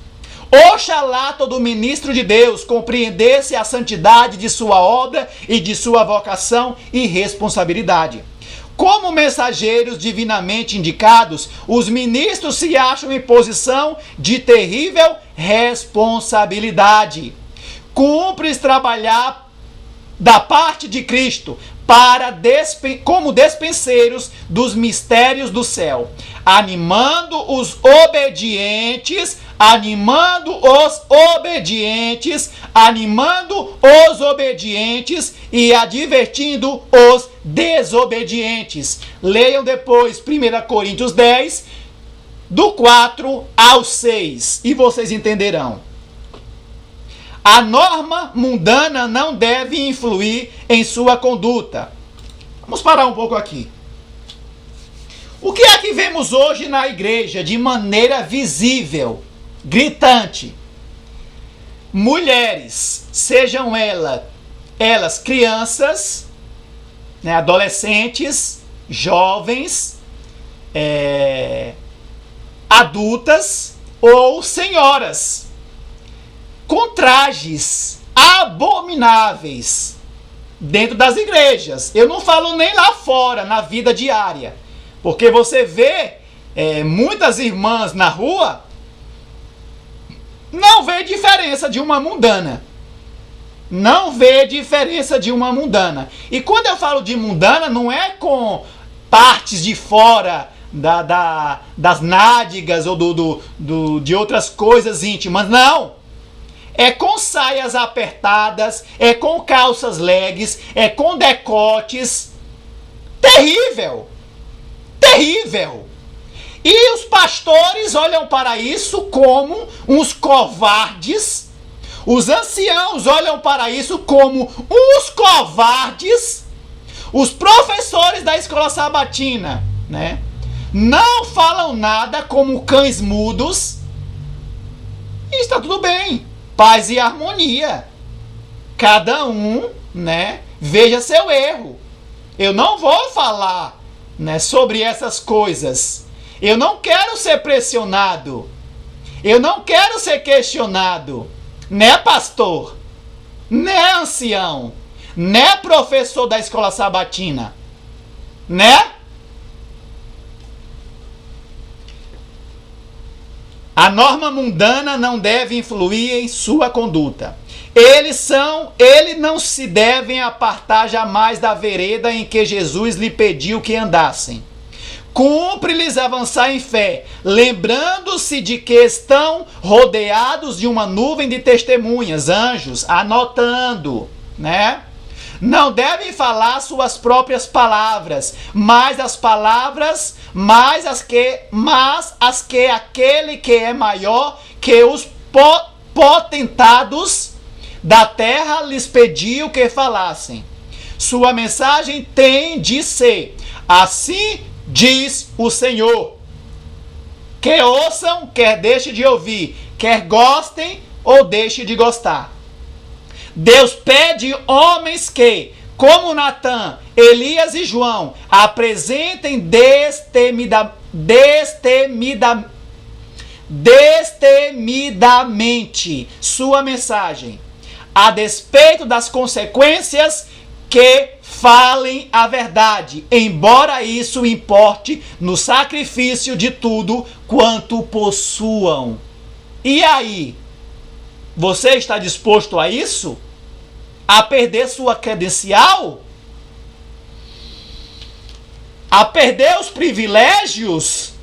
Oxalá todo ministro de Deus compreendesse a santidade de sua obra e de sua vocação e responsabilidade. Como mensageiros divinamente indicados, os ministros se acham em posição de terrível responsabilidade. Cumpre trabalhar da parte de Cristo como despenseiros dos mistérios do céu, animando os obedientes, e advertindo os desobedientes. Leiam depois 1 Coríntios 10, do 4 ao 6, e vocês entenderão. A norma mundana não deve influir em sua conduta. Vamos parar um pouco aqui. O que é que vemos hoje na igreja de maneira visível, gritante? Mulheres, sejam elas crianças, né, adolescentes, jovens, adultas ou senhoras, com trajes abomináveis dentro das igrejas. Eu não falo nem lá fora, na vida diária. Porque você vê muitas irmãs na rua, não vê diferença de uma mundana. Não vê diferença de uma mundana. E quando eu falo de mundana, não é com partes de fora das nádegas ou de outras coisas íntimas, não. É com saias apertadas, é com calças legs, é com decotes. Terrível! Terrível! E os pastores olham para isso como uns covardes. Os anciãos olham para isso como uns covardes. Os professores da escola sabatina, né, não falam nada como cães mudos. E está tudo bem. Paz e harmonia. Cada um, né, veja seu erro. Eu não vou falar, né, sobre essas coisas. Eu não quero ser pressionado. Eu não quero ser questionado. Né, pastor? Né, ancião? Né, professor da escola sabatina? Né? A norma mundana não deve influir em sua conduta. Eles não se devem apartar jamais da vereda em que Jesus lhe pediu que andassem. Cumpre-lhes avançar em fé, lembrando-se de que estão rodeados de uma nuvem de testemunhas, anjos, anotando, né? Não devem falar suas próprias palavras, mas as que aquele que é maior que os potentados da terra lhes pediu que falassem. Sua mensagem tem de ser: assim diz o Senhor. Quer ouçam, quer deixem de ouvir, quer gostem ou deixem de gostar. Deus pede homens que, como Natã, Elias e João, apresentem destemidamente sua mensagem, a despeito das consequências, que falem a verdade, embora isso importe no sacrifício de tudo quanto possuam. E aí? Você está disposto a isso? A perder sua credencial? A perder os privilégios?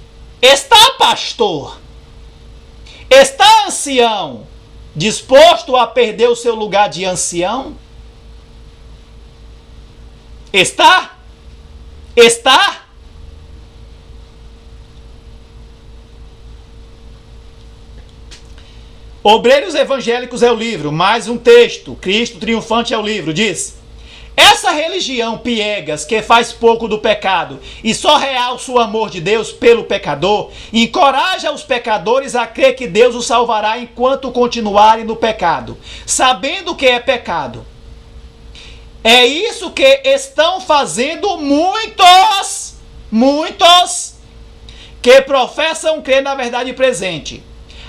Está, pastor? Está, ancião, disposto a perder o seu lugar de ancião? Está? Está? Obreiros Evangélicos é o livro, mais um texto, Cristo Triunfante é o livro, diz: essa religião piegas que faz pouco do pecado e só realça o amor de Deus pelo pecador, encoraja os pecadores a crer que Deus os salvará enquanto continuarem no pecado, sabendo que é pecado. É isso que estão fazendo muitos que professam crer na verdade presente.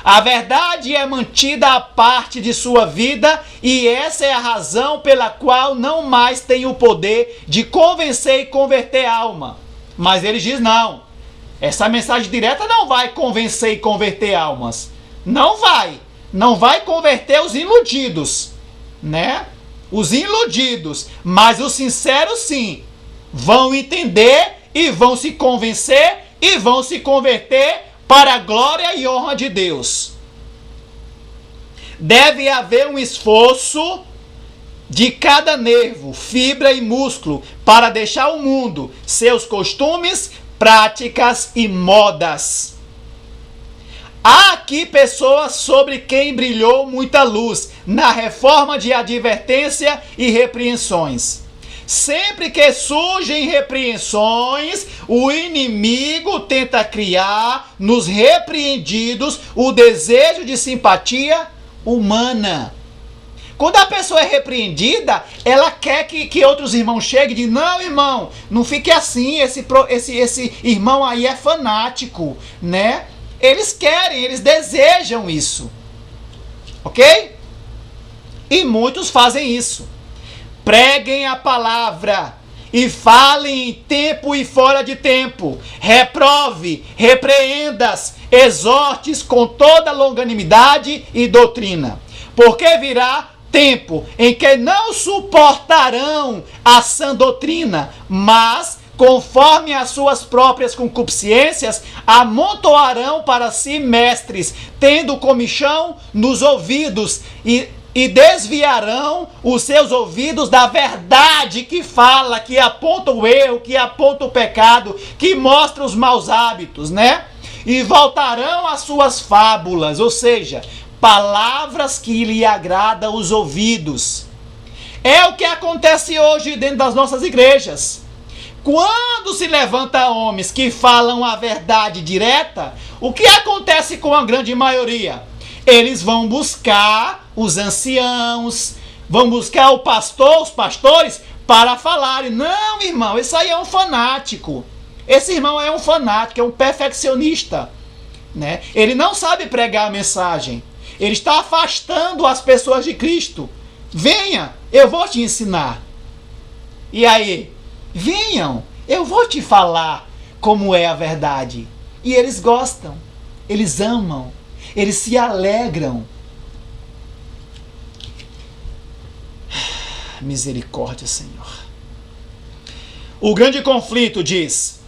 A verdade é mantida à parte de sua vida e essa é a razão pela qual não mais tem o poder de convencer e converter a alma. Mas ele diz não. Essa mensagem direta não vai convencer e converter almas. Não vai. Não vai converter os iludidos, né? os iludidos, mas os sinceros sim, vão entender e vão se convencer e vão se converter para a glória e honra de Deus. Deve haver um esforço de cada nervo, fibra e músculo para deixar o mundo, seus costumes, práticas e modas. Há aqui pessoas sobre quem brilhou muita luz na reforma de advertência e repreensões. Sempre que surgem repreensões, o inimigo tenta criar nos repreendidos o desejo de simpatia humana. Quando a pessoa é repreendida, ela quer que outros irmãos cheguem e digam: não, irmão, não fique assim, esse irmão aí é fanático, né? Eles querem, eles desejam isso, ok? E muitos fazem isso. Preguem a palavra e falem em tempo e fora de tempo. Reprove, repreendas, exortes com toda longanimidade e doutrina. Porque virá tempo em que não suportarão a sã doutrina, mas, conforme as suas próprias concupiscências, amontoarão para si mestres, tendo comichão nos ouvidos, e desviarão os seus ouvidos da verdade que fala, que aponta o erro, que aponta o pecado, que mostra os maus hábitos, né? E voltarão às suas fábulas, ou seja, palavras que lhe agradam os ouvidos. É o que acontece hoje dentro das nossas igrejas. Quando se levanta homens que falam a verdade direta, o que acontece com a grande maioria? Eles vão buscar os anciãos, vão buscar o pastor, os pastores, para falarem: não, irmão, esse aí é um fanático. Esse irmão é um fanático, é um perfeccionista, né? Ele não sabe pregar a mensagem. Ele está afastando as pessoas de Cristo. Venha, eu vou te ensinar. E aí? Venham, eu vou te falar como é a verdade. E eles gostam, eles amam, eles se alegram. Misericórdia, Senhor. O grande conflito diz: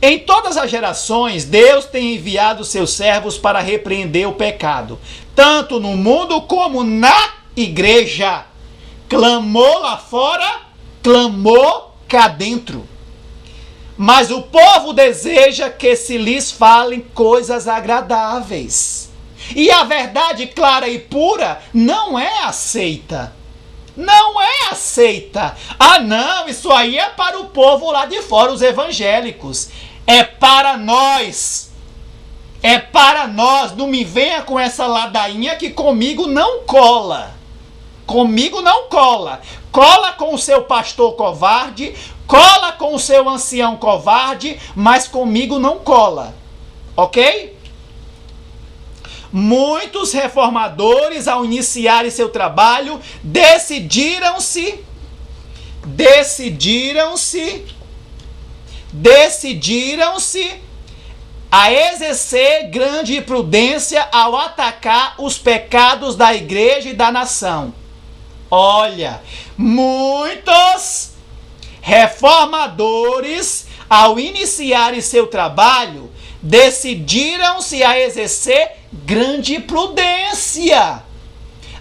em todas as gerações, Deus tem enviado seus servos para repreender o pecado, tanto no mundo como na igreja. Clamou lá fora, clamou cá dentro. Mas o povo deseja que se lhes falem coisas agradáveis. E a verdade clara e pura não é aceita. Não é aceita. Ah, não, isso aí é para o povo lá de fora, os evangélicos. É para nós. É para nós. Não me venha com essa ladainha que comigo não cola. Comigo não cola. Cola com o seu pastor covarde, cola com o seu ancião covarde, mas comigo não cola. Ok? Muitos reformadores, ao iniciarem seu trabalho, decidiram-se a exercer grande prudência ao atacar os pecados da igreja e da nação. Olha, muitos reformadores, ao iniciarem seu trabalho, decidiram-se a exercer grande prudência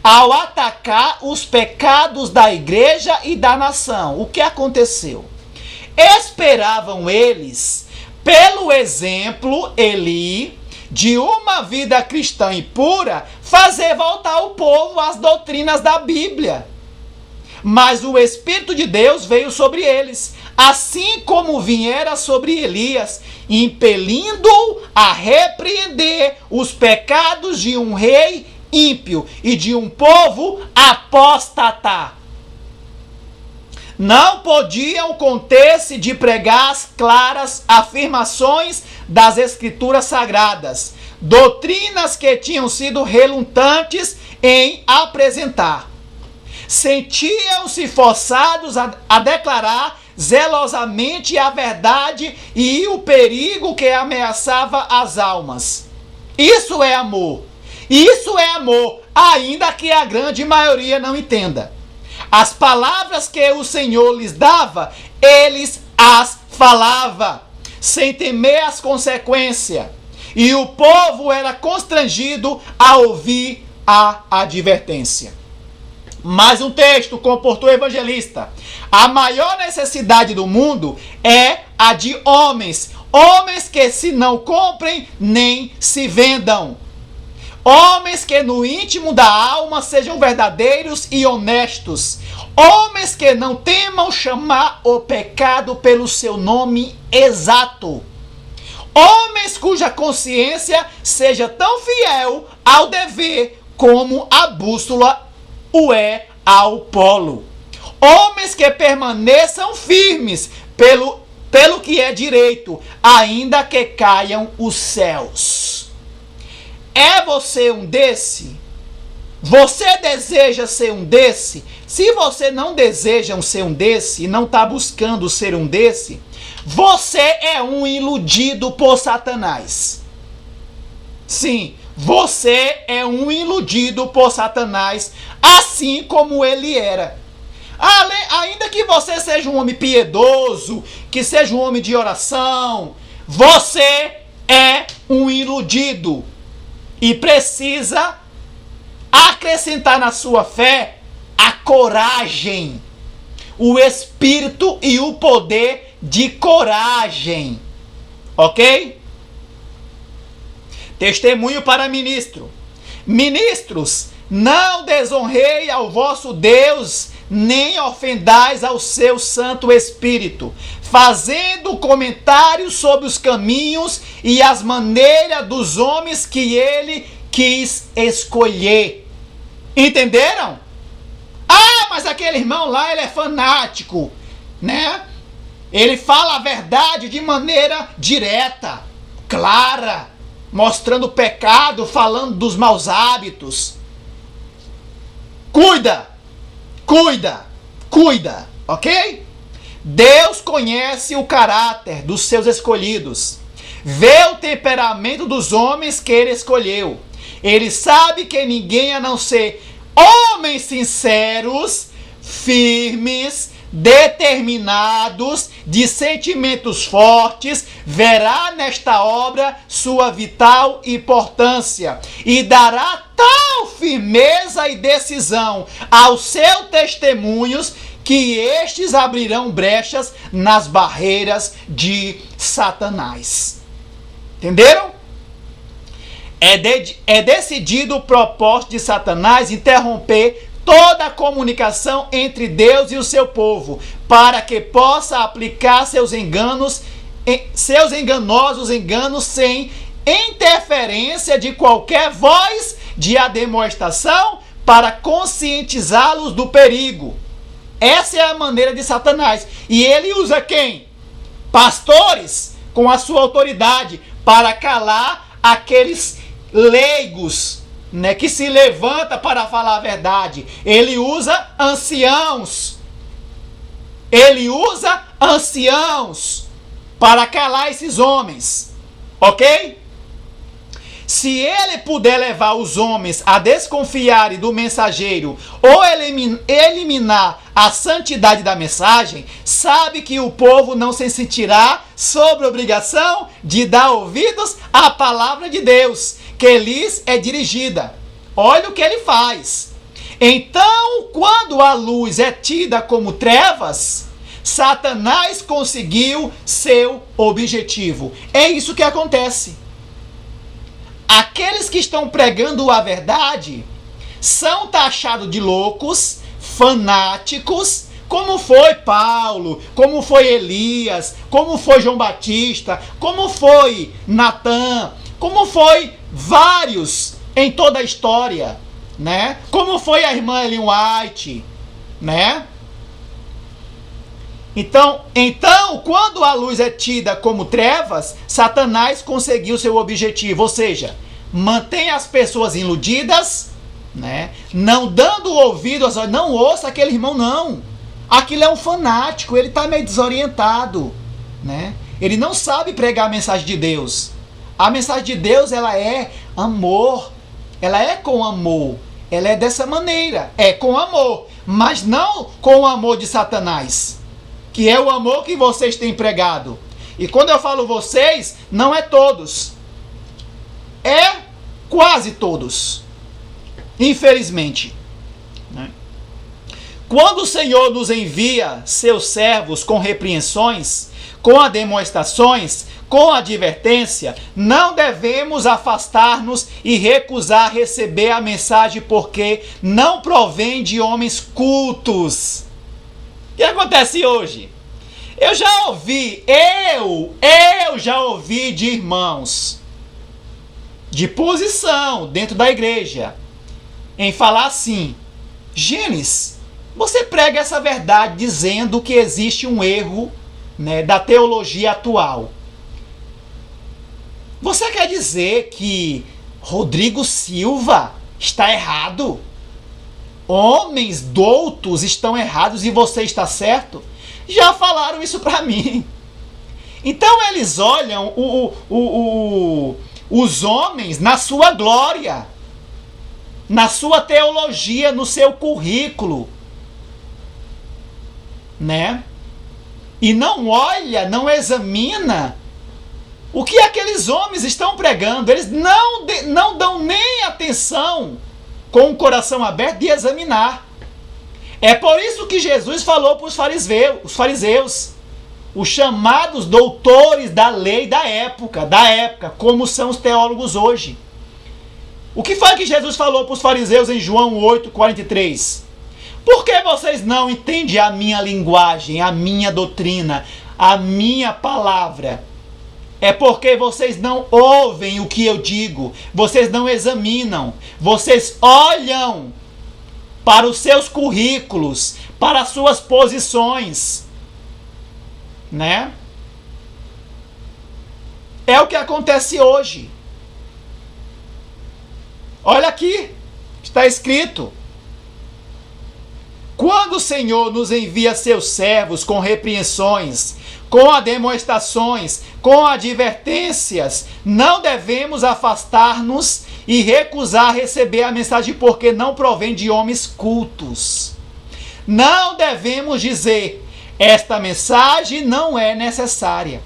ao atacar os pecados da igreja e da nação. O que aconteceu? Esperavam eles, pelo exemplo, de uma vida cristã e pura, fazer voltar o povo às doutrinas da Bíblia. Mas o Espírito de Deus veio sobre eles, assim como viera sobre Elias, impelindo-o a repreender os pecados de um rei ímpio e de um povo apóstata. Não podiam conter-se de pregar as claras afirmações das Escrituras Sagradas, doutrinas que tinham sido relutantes em apresentar. Sentiam-se forçados a declarar zelosamente a verdade e o perigo que ameaçava as almas. Isso é amor. Isso é amor, ainda que a grande maioria não entenda. As palavras que o Senhor lhes dava, eles as falavam, sem temer as consequências. E o povo era constrangido a ouvir a advertência. Mais um texto comportou o evangelista. A maior necessidade do mundo é a de homens. Homens que se não comprem, nem se vendam. Homens que no íntimo da alma sejam verdadeiros e honestos. Homens que não temam chamar o pecado pelo seu nome exato. Homens cuja consciência seja tão fiel ao dever como a bússola o é ao polo. Homens que permaneçam firmes pelo que é direito, ainda que caiam os céus. É você um desse? Você deseja ser um desse? Se você não deseja ser um desse e não está buscando ser um desse, você é um iludido por Satanás. Sim, você é um iludido por Satanás, assim como ele era. Ainda que você seja um homem piedoso, que seja um homem de oração, você é um iludido e precisa acrescentar na sua fé a coragem, o espírito e o poder de coragem. Ok? Testemunho para ministro. Ministros, não desonrei ao vosso Deus, nem ofendais ao seu Santo Espírito, fazendo comentários sobre os caminhos e as maneiras dos homens que ele quis escolher. Entenderam? Ah, mas aquele irmão lá, ele é fanático, né? Ele fala a verdade de maneira direta, clara, mostrando o pecado, falando dos maus hábitos. Cuida, ok? Deus conhece o caráter dos seus escolhidos, vê o temperamento dos homens que ele escolheu. Ele sabe que ninguém a não ser homens sinceros, firmes, determinados, de sentimentos fortes, verá nesta obra sua vital importância e dará tal firmeza e decisão aos seus testemunhos que estes abrirão brechas nas barreiras de Satanás. Entenderam? É decidido o propósito de Satanás interromper toda a comunicação entre Deus e o seu povo, para que possa aplicar seus enganosos enganos sem interferência de qualquer voz de ademoestação para conscientizá-los do perigo. Essa é a maneira de Satanás. E ele usa quem? Pastores, com a sua autoridade, para calar aqueles leigos, né, que se levanta para falar a verdade. Ele usa anciãos. Para calar esses homens. Ok? Se ele puder levar os homens a desconfiarem do mensageiro ou eliminar a santidade da mensagem, sabe que o povo não se sentirá sob obrigação de dar ouvidos à palavra de Deus, que lhes é dirigida. Olha o que ele faz. Então, quando a luz é tida como trevas, Satanás conseguiu seu objetivo. É isso que acontece. Aqueles que estão pregando a verdade são taxados de loucos, fanáticos, como foi Paulo, como foi Elias, como foi João Batista, como foi Natan, como foi vários em toda a história, né? Como foi a irmã Ellen White, né? Então, quando a luz é tida como trevas, Satanás conseguiu seu objetivo, ou seja, mantém as pessoas iludidas, né? Não dando ouvido, não ouça aquele irmão, não. Aquilo é um fanático, ele está meio desorientado, né? Ele não sabe pregar a mensagem de Deus. A mensagem de Deus, ela é amor, ela é com amor, ela é dessa maneira, é com amor. mas não com o amor de Satanás, que é o amor que vocês têm pregado. E quando eu falo vocês, não é todos, é quase todos, infelizmente, né? Quando o Senhor nos envia seus servos com repreensões, com ademoestações, com advertência, não devemos afastar-nos e recusar receber a mensagem, porque não provém de homens cultos. O que acontece hoje? Eu já ouvi de irmãos de posição dentro da igreja em falar assim: Gênesis, você prega essa verdade dizendo que existe um erro, né, da teologia atual. Você quer dizer que Rodrigo Silva está errado? Homens doutos estão errados e você está certo? Já falaram isso para mim. Então eles olham os homens na sua glória, na sua teologia, no seu currículo, né? E não olha, não examina o que aqueles homens estão pregando. Eles não dão nem atenção, com o coração aberto, de examinar. É por isso que Jesus falou para os fariseus, os chamados doutores da lei da época, como são os teólogos hoje. O que foi que Jesus falou para os fariseus em João 8:43? Por que vocês não entendem a minha linguagem, a minha doutrina, a minha palavra? É porque vocês não ouvem o que eu digo, vocês não examinam, vocês olham para os seus currículos, para as suas posições, né? É o que acontece hoje. Olha aqui, está escrito: quando o Senhor nos envia seus servos com repreensões, com ademoestações, com advertências, não devemos afastar-nos e recusar receber a mensagem, porque não provém de homens cultos. Não devemos dizer: esta mensagem não é necessária.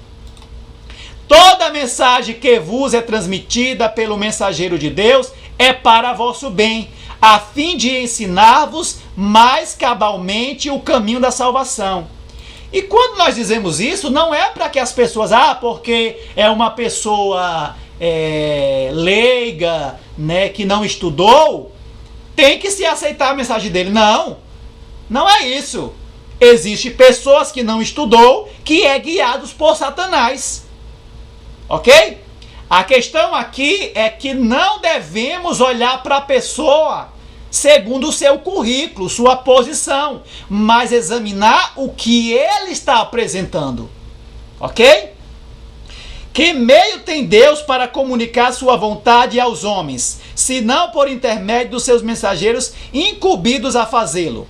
Toda mensagem que vos é transmitida pelo mensageiro de Deus é para vosso bem, a fim de ensinar-vos mais cabalmente o caminho da salvação. E quando nós dizemos isso, não é para que as pessoas, porque é uma pessoa leiga, né, que não estudou, tem que se aceitar a mensagem dele. Não, não é isso. Existem pessoas que não estudou, que é guiados por Satanás. Ok? A questão aqui é que não devemos olhar para a pessoa segundo o seu currículo, sua posição, mas examinar o que ele está apresentando. Ok? Que meio tem Deus para comunicar sua vontade aos homens, senão por intermédio dos seus mensageiros incumbidos a fazê-lo?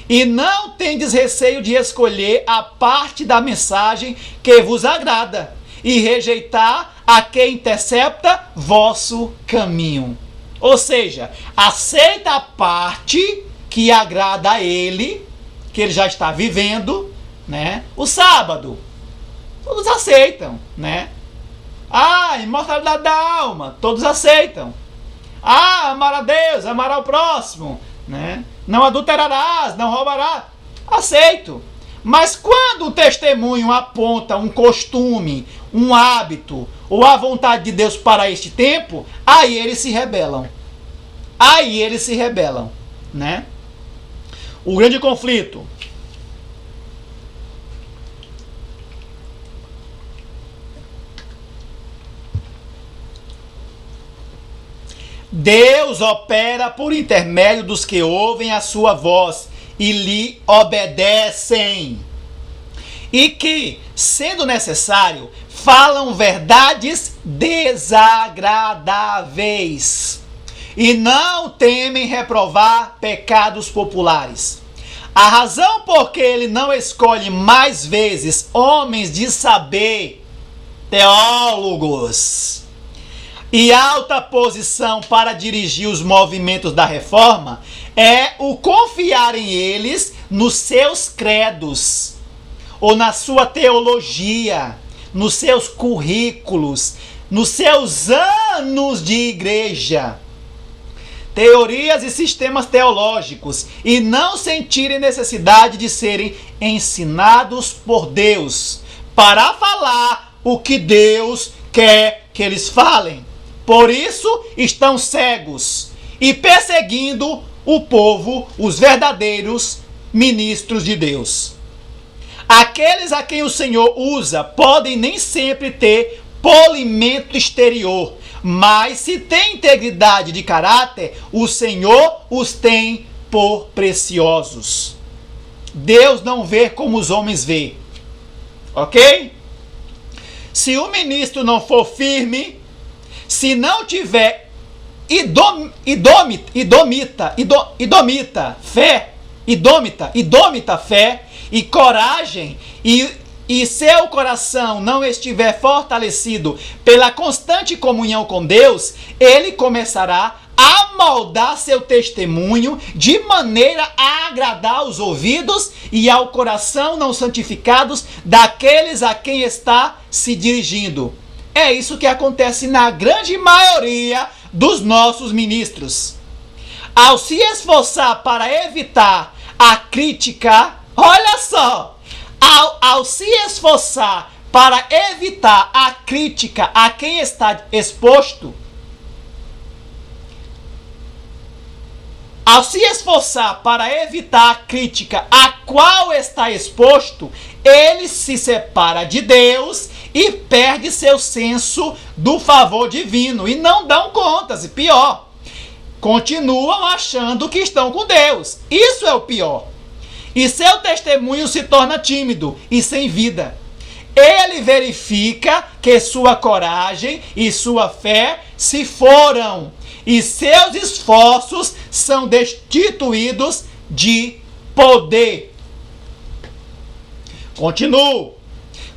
E não tendes receio de escolher a parte da mensagem que vos agrada e rejeitar a que intercepta vosso caminho. Ou seja, aceita a parte que agrada a ele, que ele já está vivendo, né? O sábado, todos aceitam, né? Imortalidade da alma, todos aceitam. Amar a Deus, amar ao próximo, né? Não adulterarás, não roubarás, aceito. Mas quando o testemunho aponta um costume, um hábito ou a vontade de Deus para este tempo, aí eles se rebelam. Né? O grande conflito. Deus opera por intermédio dos que ouvem a sua voz e lhe obedecem, e que, sendo necessário, falam verdades desagradáveis e não temem reprovar pecados populares. A razão por que ele não escolhe mais vezes homens de saber, teólogos e alta posição para dirigir os movimentos da reforma é o confiar em eles nos seus credos, ou na sua teologia, nos seus currículos, nos seus anos de igreja, teorias e sistemas teológicos, e não sentirem necessidade de serem ensinados por Deus para falar o que Deus quer que eles falem. Por isso estão cegos e perseguindo o povo, os verdadeiros ministros de Deus. Aqueles a quem o Senhor usa podem nem sempre ter polimento exterior, mas se tem integridade de caráter, o Senhor os tem por preciosos. Deus não vê como os homens vê, ok? Se o ministro não for firme, se não tiver idômita fé e coragem, e seu coração não estiver fortalecido pela constante comunhão com Deus, ele começará a moldar seu testemunho de maneira a agradar os ouvidos e ao coração não santificados daqueles a quem está se dirigindo. É isso que acontece na grande maioria dos nossos ministros. Ao se esforçar para evitar a crítica, olha só, ao se esforçar para evitar a crítica a quem está exposto, ao se esforçar para evitar a crítica a qual está exposto, ele se separa de Deus e perde seu senso do favor divino, e não dão contas, e pior, continuam achando que estão com Deus. Isso é o pior. E seu testemunho se torna tímido e sem vida. Ele verifica que sua coragem e sua fé se foram, e seus esforços são destituídos de poder. Continuo.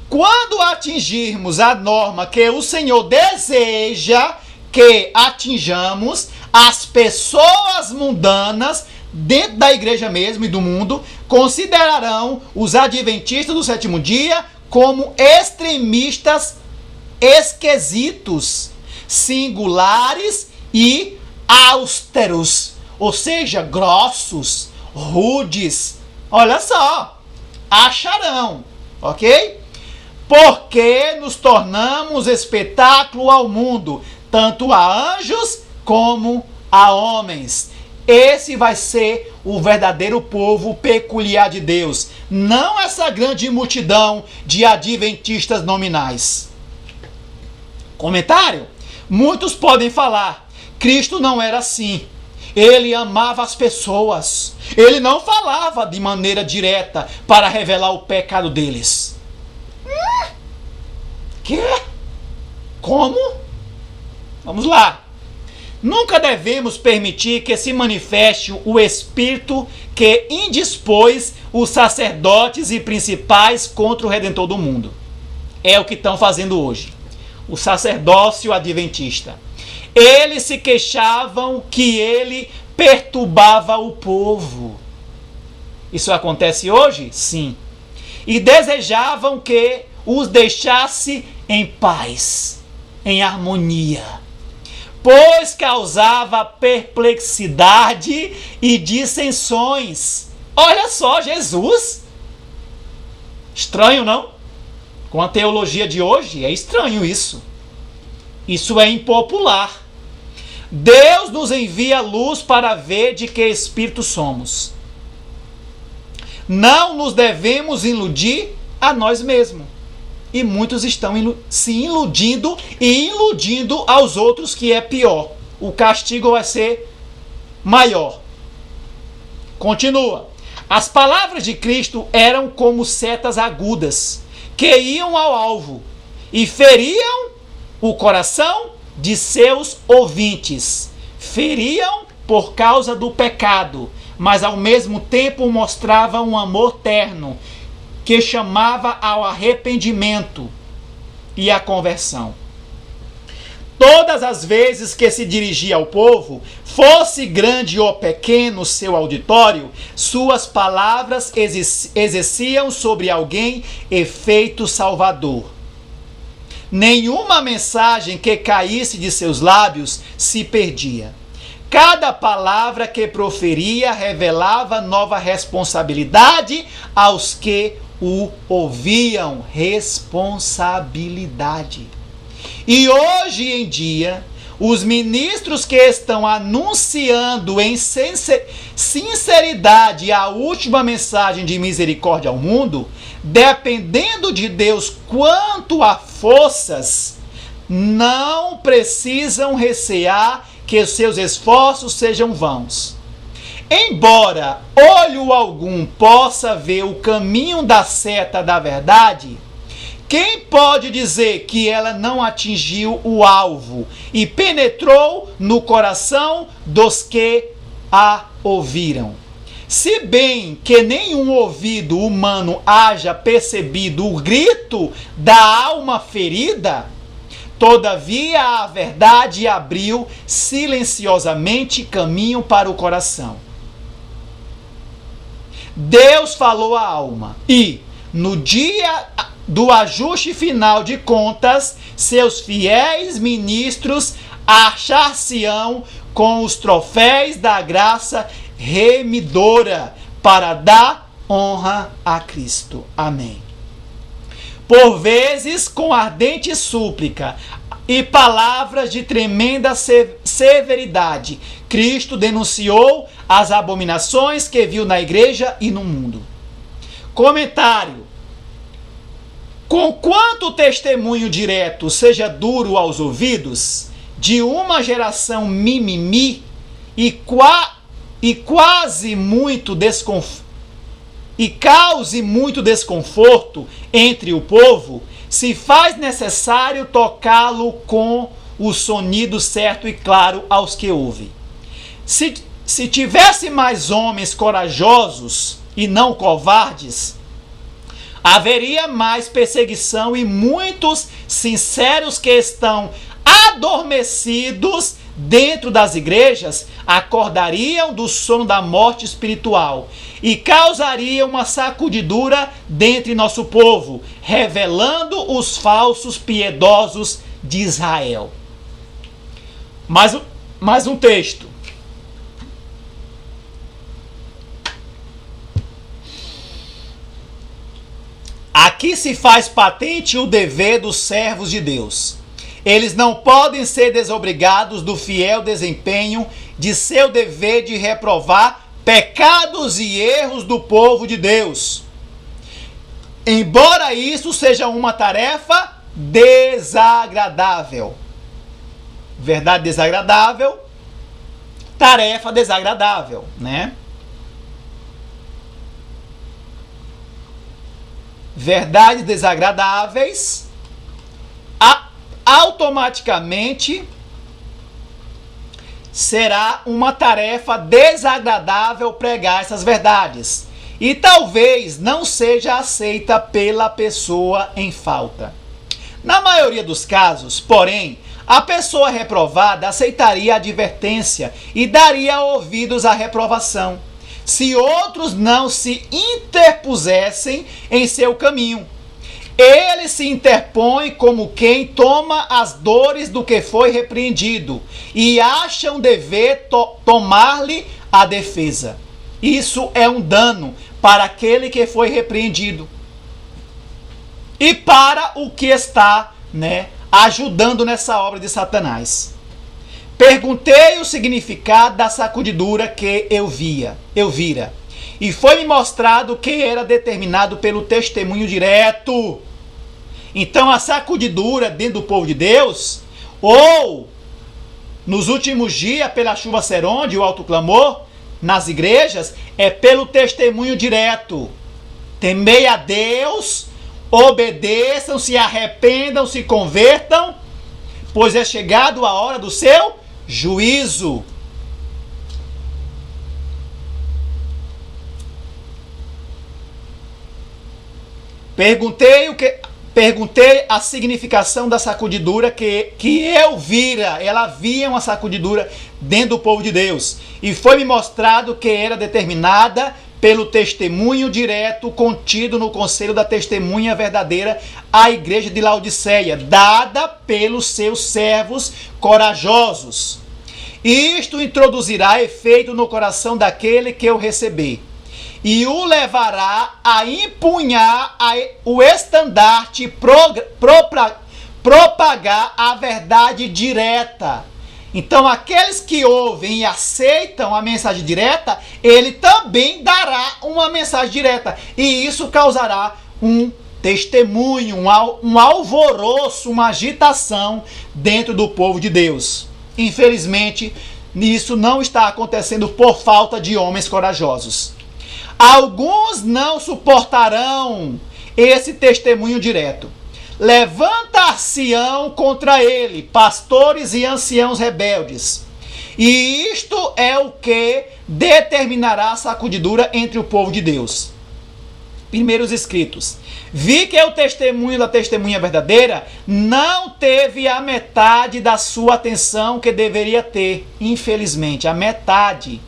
Quando atingirmos a norma que o Senhor deseja que atinjamos, as pessoas mundanas dentro da igreja mesmo e do mundo considerarão os adventistas do sétimo dia como extremistas esquisitos, singulares e austeros, ou seja, grossos, rudes. Olha só, acharão, ok? Porque nos tornamos espetáculo ao mundo, tanto a anjos como a homens. Esse vai ser o verdadeiro povo peculiar de Deus, não essa grande multidão de adventistas nominais. Comentário? Muitos podem falar, Cristo não era assim. Ele amava as pessoas. Ele não falava de maneira direta para revelar o pecado deles. Quê? Como? Vamos lá. Nunca devemos permitir que se manifeste o espírito que indispôs os sacerdotes e principais contra o Redentor do mundo. É o que estão fazendo hoje. O sacerdócio adventista. Eles se queixavam que ele perturbava o povo. Isso acontece hoje? Sim. E desejavam que os deixasse em paz, em harmonia, pois causava perplexidade e dissensões. Olha só, Jesus! Estranho, não? Com a teologia de hoje, é estranho isso. Isso é impopular. Deus nos envia luz para ver de que espírito somos. Não nos devemos iludir a nós mesmos. E muitos estão se iludindo e iludindo aos outros, que é pior. O castigo vai ser maior. Continua. As palavras de Cristo eram como setas agudas, que iam ao alvo e feriam o coração de seus ouvintes. Feriam por causa do pecado, mas ao mesmo tempo mostravam um amor terno, que chamava ao arrependimento e à conversão. Todas as vezes que se dirigia ao povo, fosse grande ou pequeno seu auditório, suas palavras exerciam sobre alguém efeito salvador. Nenhuma mensagem que caísse de seus lábios se perdia. Cada palavra que proferia revelava nova responsabilidade aos que o ouviam. Responsabilidade. E hoje em dia, os ministros que estão anunciando em sinceridade a última mensagem de misericórdia ao mundo, dependendo de Deus quanto a forças, não precisam recear que seus esforços sejam vãos. Embora olho algum possa ver o caminho da seta da verdade, quem pode dizer que ela não atingiu o alvo e penetrou no coração dos que a ouviram? Se bem que nenhum ouvido humano haja percebido o grito da alma ferida, todavia a verdade abriu silenciosamente caminho para o coração. Deus falou à alma e, no dia do ajuste final de contas, seus fiéis ministros achar-se-ão com os troféus da graça remidora para dar honra a Cristo. Amém. Por vezes, com ardente súplica e palavras de tremenda severidade, Cristo denunciou as abominações que viu na igreja e no mundo. Comentário. Conquanto o testemunho direto seja duro aos ouvidos, de uma geração mimimi e cause muito desconforto entre o povo, se faz necessário tocá-lo com o sonido certo e claro aos que ouvem. Se tivesse mais homens corajosos e não covardes, haveria mais perseguição e muitos sinceros que estão adormecidos dentro das igrejas acordariam do sono da morte espiritual e causariam uma sacudidura dentre nosso povo, revelando os falsos piedosos de Israel. Mais um texto. Aqui se faz patente o dever dos servos de Deus. Eles não podem ser desobrigados do fiel desempenho de seu dever de reprovar pecados e erros do povo de Deus. Embora isso seja uma tarefa desagradável. Verdade desagradável, tarefa desagradável, né? Verdades desagradáveis, automaticamente será uma tarefa desagradável pregar essas verdades. E talvez não seja aceita pela pessoa em falta. Na maioria dos casos, porém, a pessoa reprovada aceitaria a advertência e daria ouvidos à reprovação, se outros não se interpusessem em seu caminho. Ele se interpõe como quem toma as dores do que foi repreendido e acha um dever tomar-lhe a defesa. Isso é um dano para aquele que foi repreendido e para o que está, ajudando nessa obra de Satanás. Perguntei o significado da sacudidura que eu vira, e foi-me mostrado que era determinado pelo testemunho direto. Então a sacudidura dentro do povo de Deus, ou nos últimos dias pela chuva seronde, o alto clamor, nas igrejas, é pelo testemunho direto. Temei a Deus, obedeçam, se arrependam, se convertam, pois é chegado a hora do seu juízo. perguntei a significação da sacudidura que eu vira. Ela via uma sacudidura dentro do povo de Deus. E foi-me mostrado que era determinada pelo testemunho direto contido no conselho da testemunha verdadeira à igreja de Laodiceia, dada pelos seus servos corajosos. Isto introduzirá efeito no coração daquele que o receber, e o levará a empunhar o estandarte, propagar a verdade direta. Então, aqueles que ouvem e aceitam a mensagem direta, ele também dará uma mensagem direta. E isso causará um testemunho, um alvoroço, uma agitação dentro do povo de Deus. Infelizmente, isso não está acontecendo por falta de homens corajosos. Alguns não suportarão esse testemunho direto. Levantar-se-ão contra ele pastores e anciãos rebeldes. E isto é o que determinará a sacudidura entre o povo de Deus. Primeiros escritos. Vi que o testemunho da testemunha verdadeira não teve a metade da sua atenção que deveria ter. Infelizmente, a metade.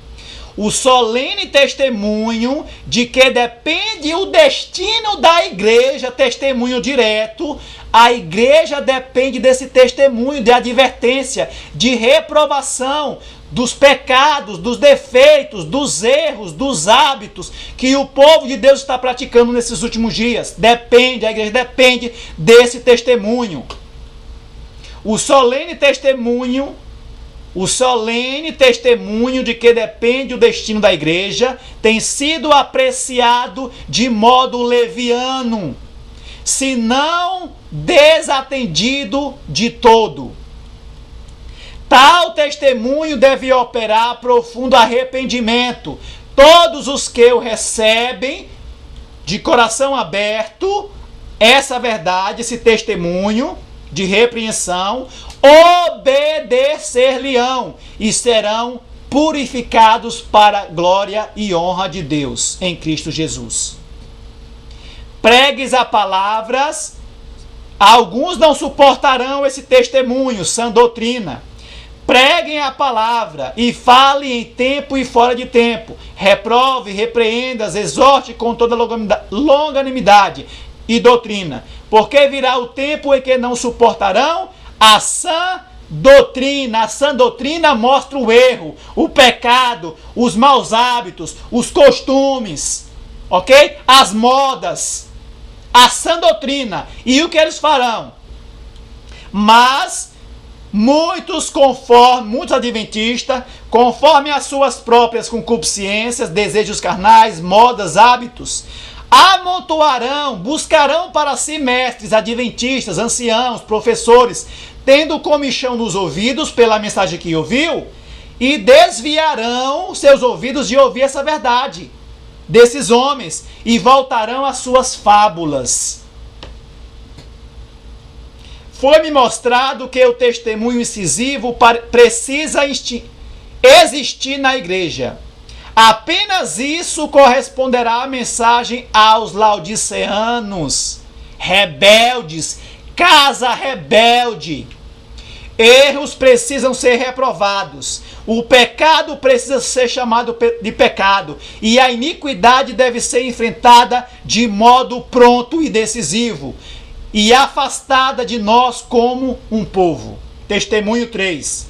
O solene testemunho de que depende o destino da igreja, testemunho direto, a igreja depende desse testemunho de advertência, de reprovação dos pecados, dos defeitos, dos erros, dos hábitos que o povo de Deus está praticando nesses últimos dias. A igreja depende desse testemunho. O solene testemunho de que depende o destino da igreja tem sido apreciado de modo leviano, se não desatendido de todo. Tal testemunho deve operar profundo arrependimento. Todos os que o recebem de coração aberto, essa verdade, esse testemunho de repreensão, obedecer-lhe-ão e serão purificados para a glória e honra de Deus em Cristo Jesus. Pregues a palavras, alguns não suportarão esse testemunho, sã doutrina. Preguem a palavra e fale em tempo e fora de tempo. Reprove, repreenda, exorte com toda longanimidade e doutrina. Porque virá o tempo em que não suportarão a sã doutrina. A sã doutrina mostra o erro, o pecado, os maus hábitos, os costumes, ok? As modas. A sã doutrina. E o que eles farão? Mas muitos adventistas, conforme as suas próprias concupiscências, desejos carnais, modas, hábitos, amontoarão, buscarão para si mestres, adventistas, anciãos, professores, tendo comichão nos ouvidos pela mensagem que ouviu, e desviarão seus ouvidos de ouvir essa verdade desses homens, e voltarão às suas fábulas. Foi-me mostrado que o testemunho incisivo precisa existir na igreja. Apenas isso corresponderá à mensagem aos laodiceanos, rebeldes, casa rebelde. Erros precisam ser reprovados. O pecado precisa ser chamado de pecado. E a iniquidade deve ser enfrentada de modo pronto e decisivo, e afastada de nós como um povo. Testemunho 3.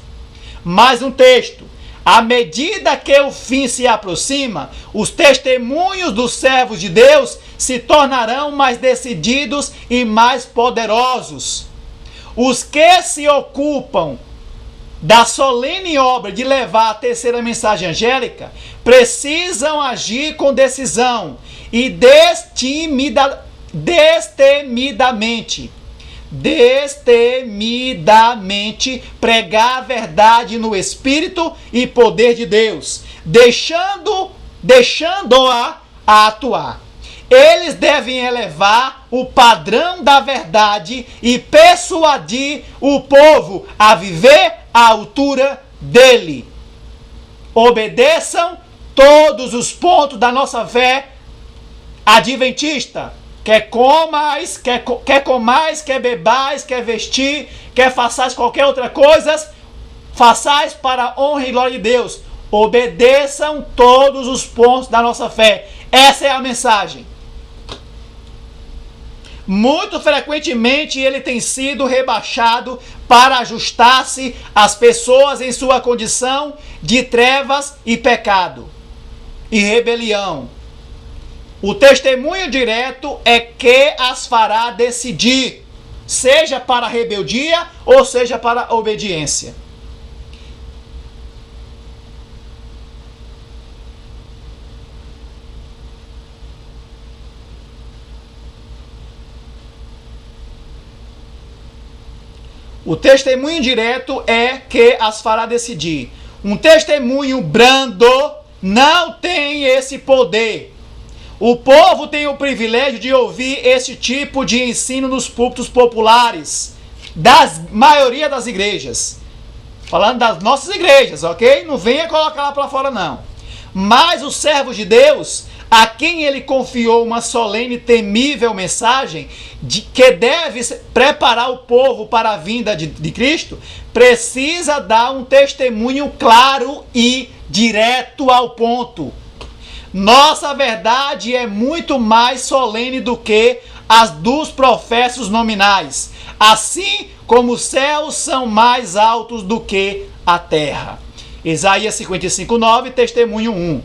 Mais um texto. À medida que o fim se aproxima, os testemunhos dos servos de Deus se tornarão mais decididos e mais poderosos. Os que se ocupam da solene obra de levar a terceira mensagem angélica precisam agir com decisão e destemidamente pregar a verdade no Espírito e poder de Deus, deixando-a atuar. Eles devem elevar o padrão da verdade e persuadir o povo a viver à altura dele. Obedeçam todos os pontos da nossa fé adventista. quer comais, quer comais, quer bebais, quer vestir, quer façais qualquer outra coisa, façais para a honra e glória de Deus. Obedeçam todos os pontos da nossa fé. Essa é a mensagem. Muito frequentemente ele tem sido rebaixado para ajustar-se às pessoas em sua condição de trevas e pecado e rebelião. O testemunho direto é que as fará decidir, seja para a rebeldia ou seja para a obediência. O testemunho direto é que as fará decidir. Um testemunho brando não tem esse poder. O povo tem o privilégio de ouvir esse tipo de ensino nos púlpitos populares da maioria das igrejas. Falando das nossas igrejas, ok? Não venha colocar lá para fora, não. Mas os servos de Deus, a quem ele confiou uma solene e temível mensagem que deve preparar o povo para a vinda de Cristo, precisa dar um testemunho claro e direto ao ponto. Nossa verdade é muito mais solene do que as dos professos nominais, assim como os céus são mais altos do que a terra. Isaías 55:9, testemunho 1.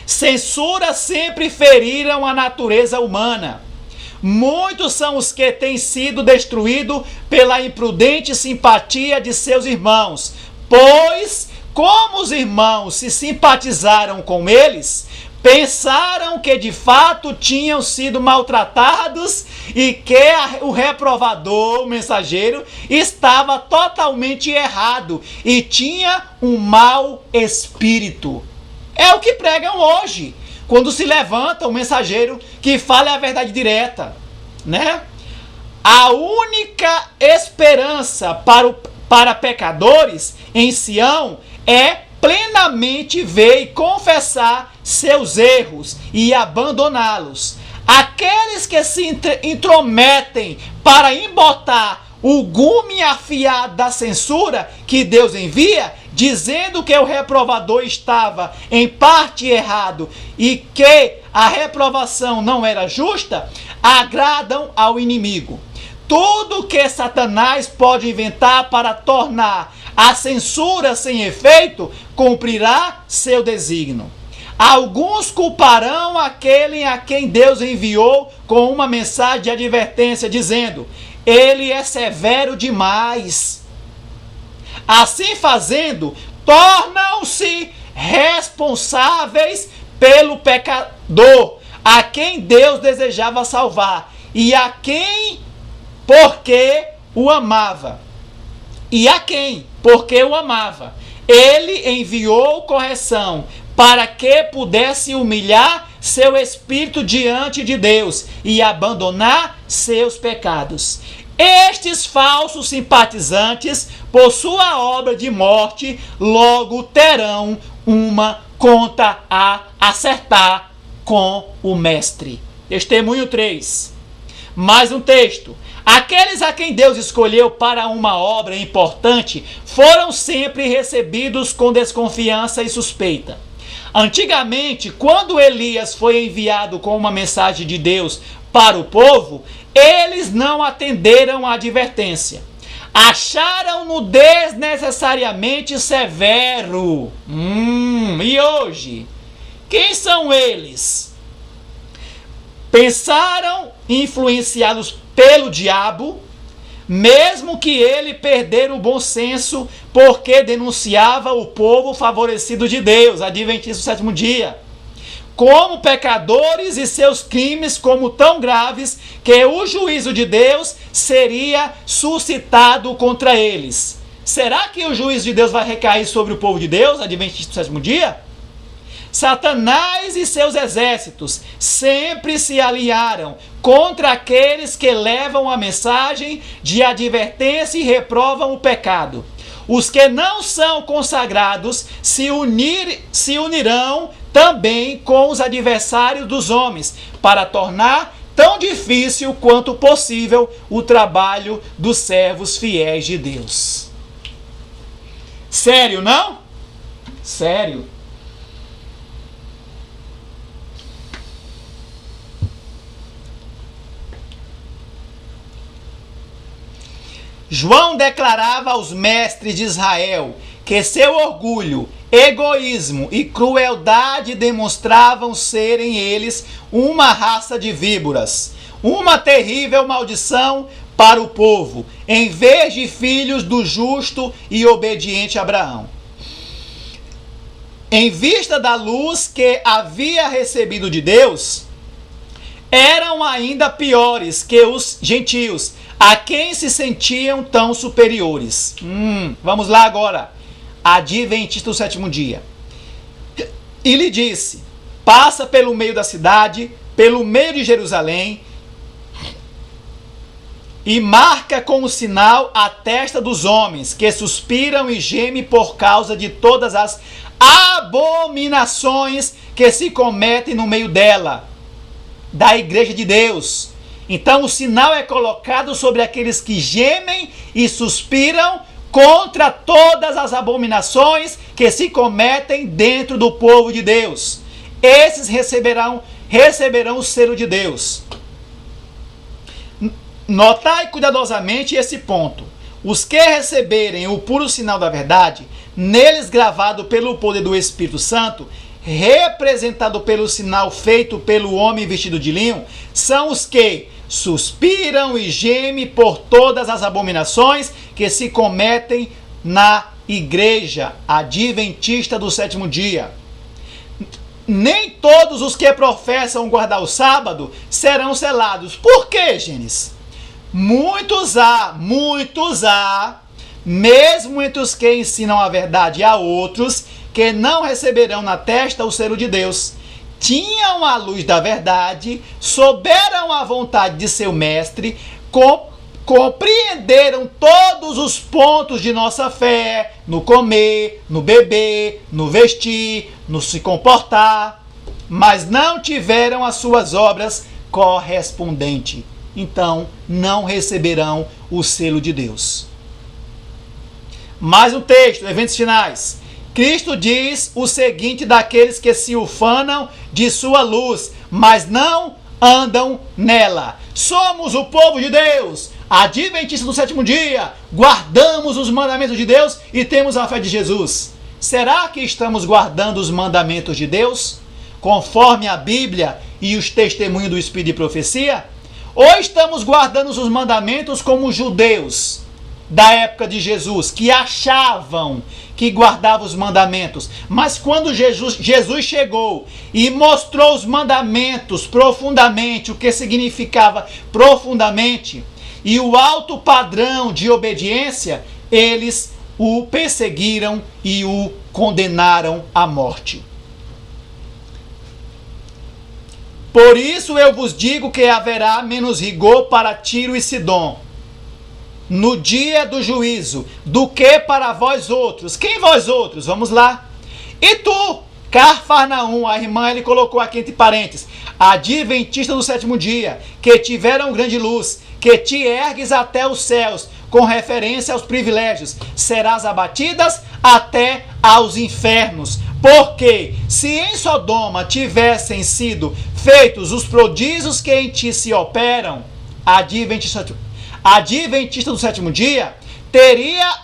Censuras sempre feriram a natureza humana. Muitos são os que têm sido destruídos pela imprudente simpatia de seus irmãos, pois, como os irmãos se simpatizaram com eles, pensaram que de fato tinham sido maltratados e que o reprovador, o mensageiro, estava totalmente errado e tinha um mau espírito. É o que pregam hoje, quando se levanta o mensageiro que fala a verdade direta, né? A única esperança para pecadores em Sião é plenamente ver e confessar seus erros e abandoná-los. Aqueles que se intrometem para embotar o gume afiado da censura que Deus envia, dizendo que o reprovador estava em parte errado e que a reprovação não era justa, agradam ao inimigo. Tudo que Satanás pode inventar para tornar a censura sem efeito, cumprirá seu desígnio. Alguns culparão aquele a quem Deus enviou com uma mensagem de advertência, dizendo: ele é severo demais. Assim fazendo, tornam-se responsáveis pelo pecador, a quem Deus desejava salvar, e a quem, porque o amava. E a quem, porque o amava, ele enviou correção, para que pudesse humilhar seu espírito diante de Deus e abandonar seus pecados. Estes falsos simpatizantes, por sua obra de morte, logo terão uma conta a acertar com o Mestre. Testemunho 3. Mais um texto. Aqueles a quem Deus escolheu para uma obra importante foram sempre recebidos com desconfiança e suspeita. Antigamente, quando Elias foi enviado com uma mensagem de Deus para o povo, eles não atenderam à advertência. Acharam-no desnecessariamente severo. E hoje? Quem são eles? Pensaram influenciados pelo diabo, mesmo que ele perdera o bom senso, porque denunciava o povo favorecido de Deus, adventista do sétimo dia, como pecadores e seus crimes como tão graves que o juízo de Deus seria suscitado contra eles. Será que o juízo de Deus vai recair sobre o povo de Deus, adventista do sétimo dia? Satanás e seus exércitos sempre se aliaram contra aqueles que levam a mensagem de advertência e reprovam o pecado. Os que não são consagrados se unirão também com os adversários dos homens, para tornar tão difícil quanto possível o trabalho dos servos fiéis de Deus. Sério, não? Sério. João declarava aos mestres de Israel que seu orgulho, egoísmo e crueldade demonstravam serem eles uma raça de víboras, uma terrível maldição para o povo, em vez de filhos do justo e obediente Abraão. Em vista da luz que havia recebido de Deus, eram ainda piores que os gentios, a quem se sentiam tão superiores. Vamos lá agora. Adventista do sétimo dia. E lhe disse: passa pelo meio da cidade, pelo meio de Jerusalém, e marca com o sinal a testa dos homens, que suspiram e gemem por causa de todas as abominações que se cometem no meio dela, da igreja de Deus. Então o sinal é colocado sobre aqueles que gemem e suspiram contra todas as abominações que se cometem dentro do povo de Deus. Esses receberão o selo de Deus. Notai cuidadosamente esse ponto. Os que receberem o puro sinal da verdade, neles gravado pelo poder do Espírito Santo, representado pelo sinal feito pelo homem vestido de linho, são os que suspiram e gemem por todas as abominações que se cometem na igreja adventista do sétimo dia. Nem todos os que professam guardar o sábado serão selados. Por quê, Gênesis? Muitos há, mesmo entre os que ensinam a verdade a outros, que não receberão na testa o selo de Deus. Tinham a luz da verdade, souberam a vontade de seu mestre, compreenderam todos os pontos de nossa fé, no comer, no beber, no vestir, no se comportar, mas não tiveram as suas obras correspondentes. Então, não receberão o selo de Deus. Mais um texto, eventos finais. Cristo diz o seguinte daqueles que se ufanam de sua luz, mas não andam nela. Somos o povo de Deus, adventistas do sétimo dia, guardamos os mandamentos de Deus e temos a fé de Jesus. Será que estamos guardando os mandamentos de Deus, conforme a Bíblia e os testemunhos do Espírito de profecia? Ou estamos guardando os mandamentos como os judeus da época de Jesus, que achavam que guardavam os mandamentos, mas quando Jesus chegou e mostrou os mandamentos profundamente, o que significava profundamente, e o alto padrão de obediência, eles o perseguiram e o condenaram à morte. Por isso eu vos digo que haverá menos rigor para Tiro e Sidom no dia do juízo, do que para vós outros. Quem vós outros? Vamos lá. E tu, Cafarnaum, a irmã, ele colocou aqui entre parênteses, adventista do sétimo dia, que tiveram grande luz, que te ergues até os céus, com referência aos privilégios, serás abatidas até aos infernos. Porque se em Sodoma tivessem sido feitos os prodígios que em ti se operam, adventista do sétimo dia, teria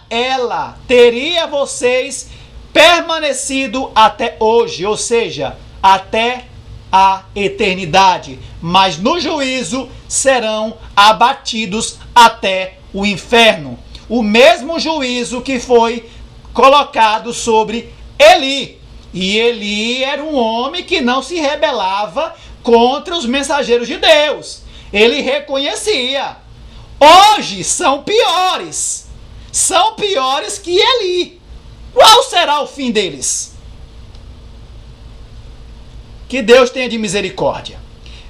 vocês permanecido até hoje, ou seja, até a eternidade. Mas no juízo serão abatidos até o inferno. O mesmo juízo que foi colocado sobre Eli. E Eli era um homem que não se rebelava contra os mensageiros de Deus. Ele reconhecia. Hoje são piores. São piores que Eli. Qual será o fim deles? Que Deus tenha de misericórdia.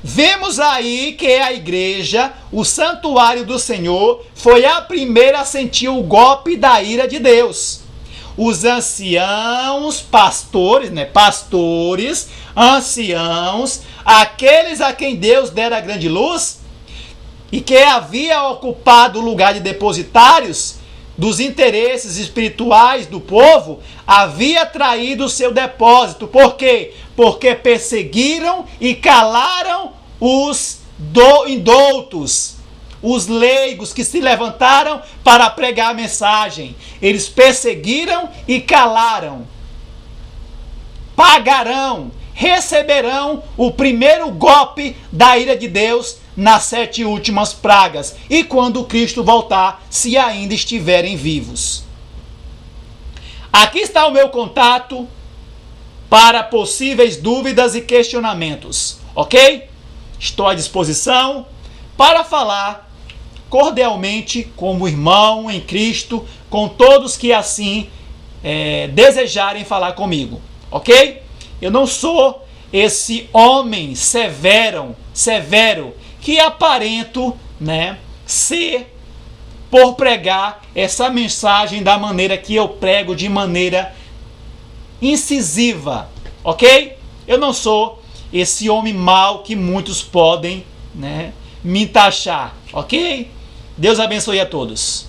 Vemos aí que a igreja, o santuário do Senhor, foi a primeira a sentir o golpe da ira de Deus. Os anciãos, pastores, anciãos, aqueles a quem Deus dera grande luz e que havia ocupado o lugar de depositários dos interesses espirituais do povo, havia traído o seu depósito. Por quê? Porque perseguiram e calaram os indoutos, os leigos que se levantaram para pregar a mensagem. Eles perseguiram e calaram. Pagarão, receberão o primeiro golpe da ira de Deus nas 7 últimas pragas e quando Cristo voltar, se ainda estiverem vivos. Aqui está o meu contato para possíveis dúvidas e questionamentos, ok? Estou à disposição para falar cordialmente como irmão em Cristo com todos que assim desejarem falar comigo, ok? Eu não sou esse homem severo que aparento, ser por pregar essa mensagem da maneira que eu prego, de maneira incisiva, ok? Eu não sou esse homem mau que muitos podem, me taxar, ok? Deus abençoe a todos.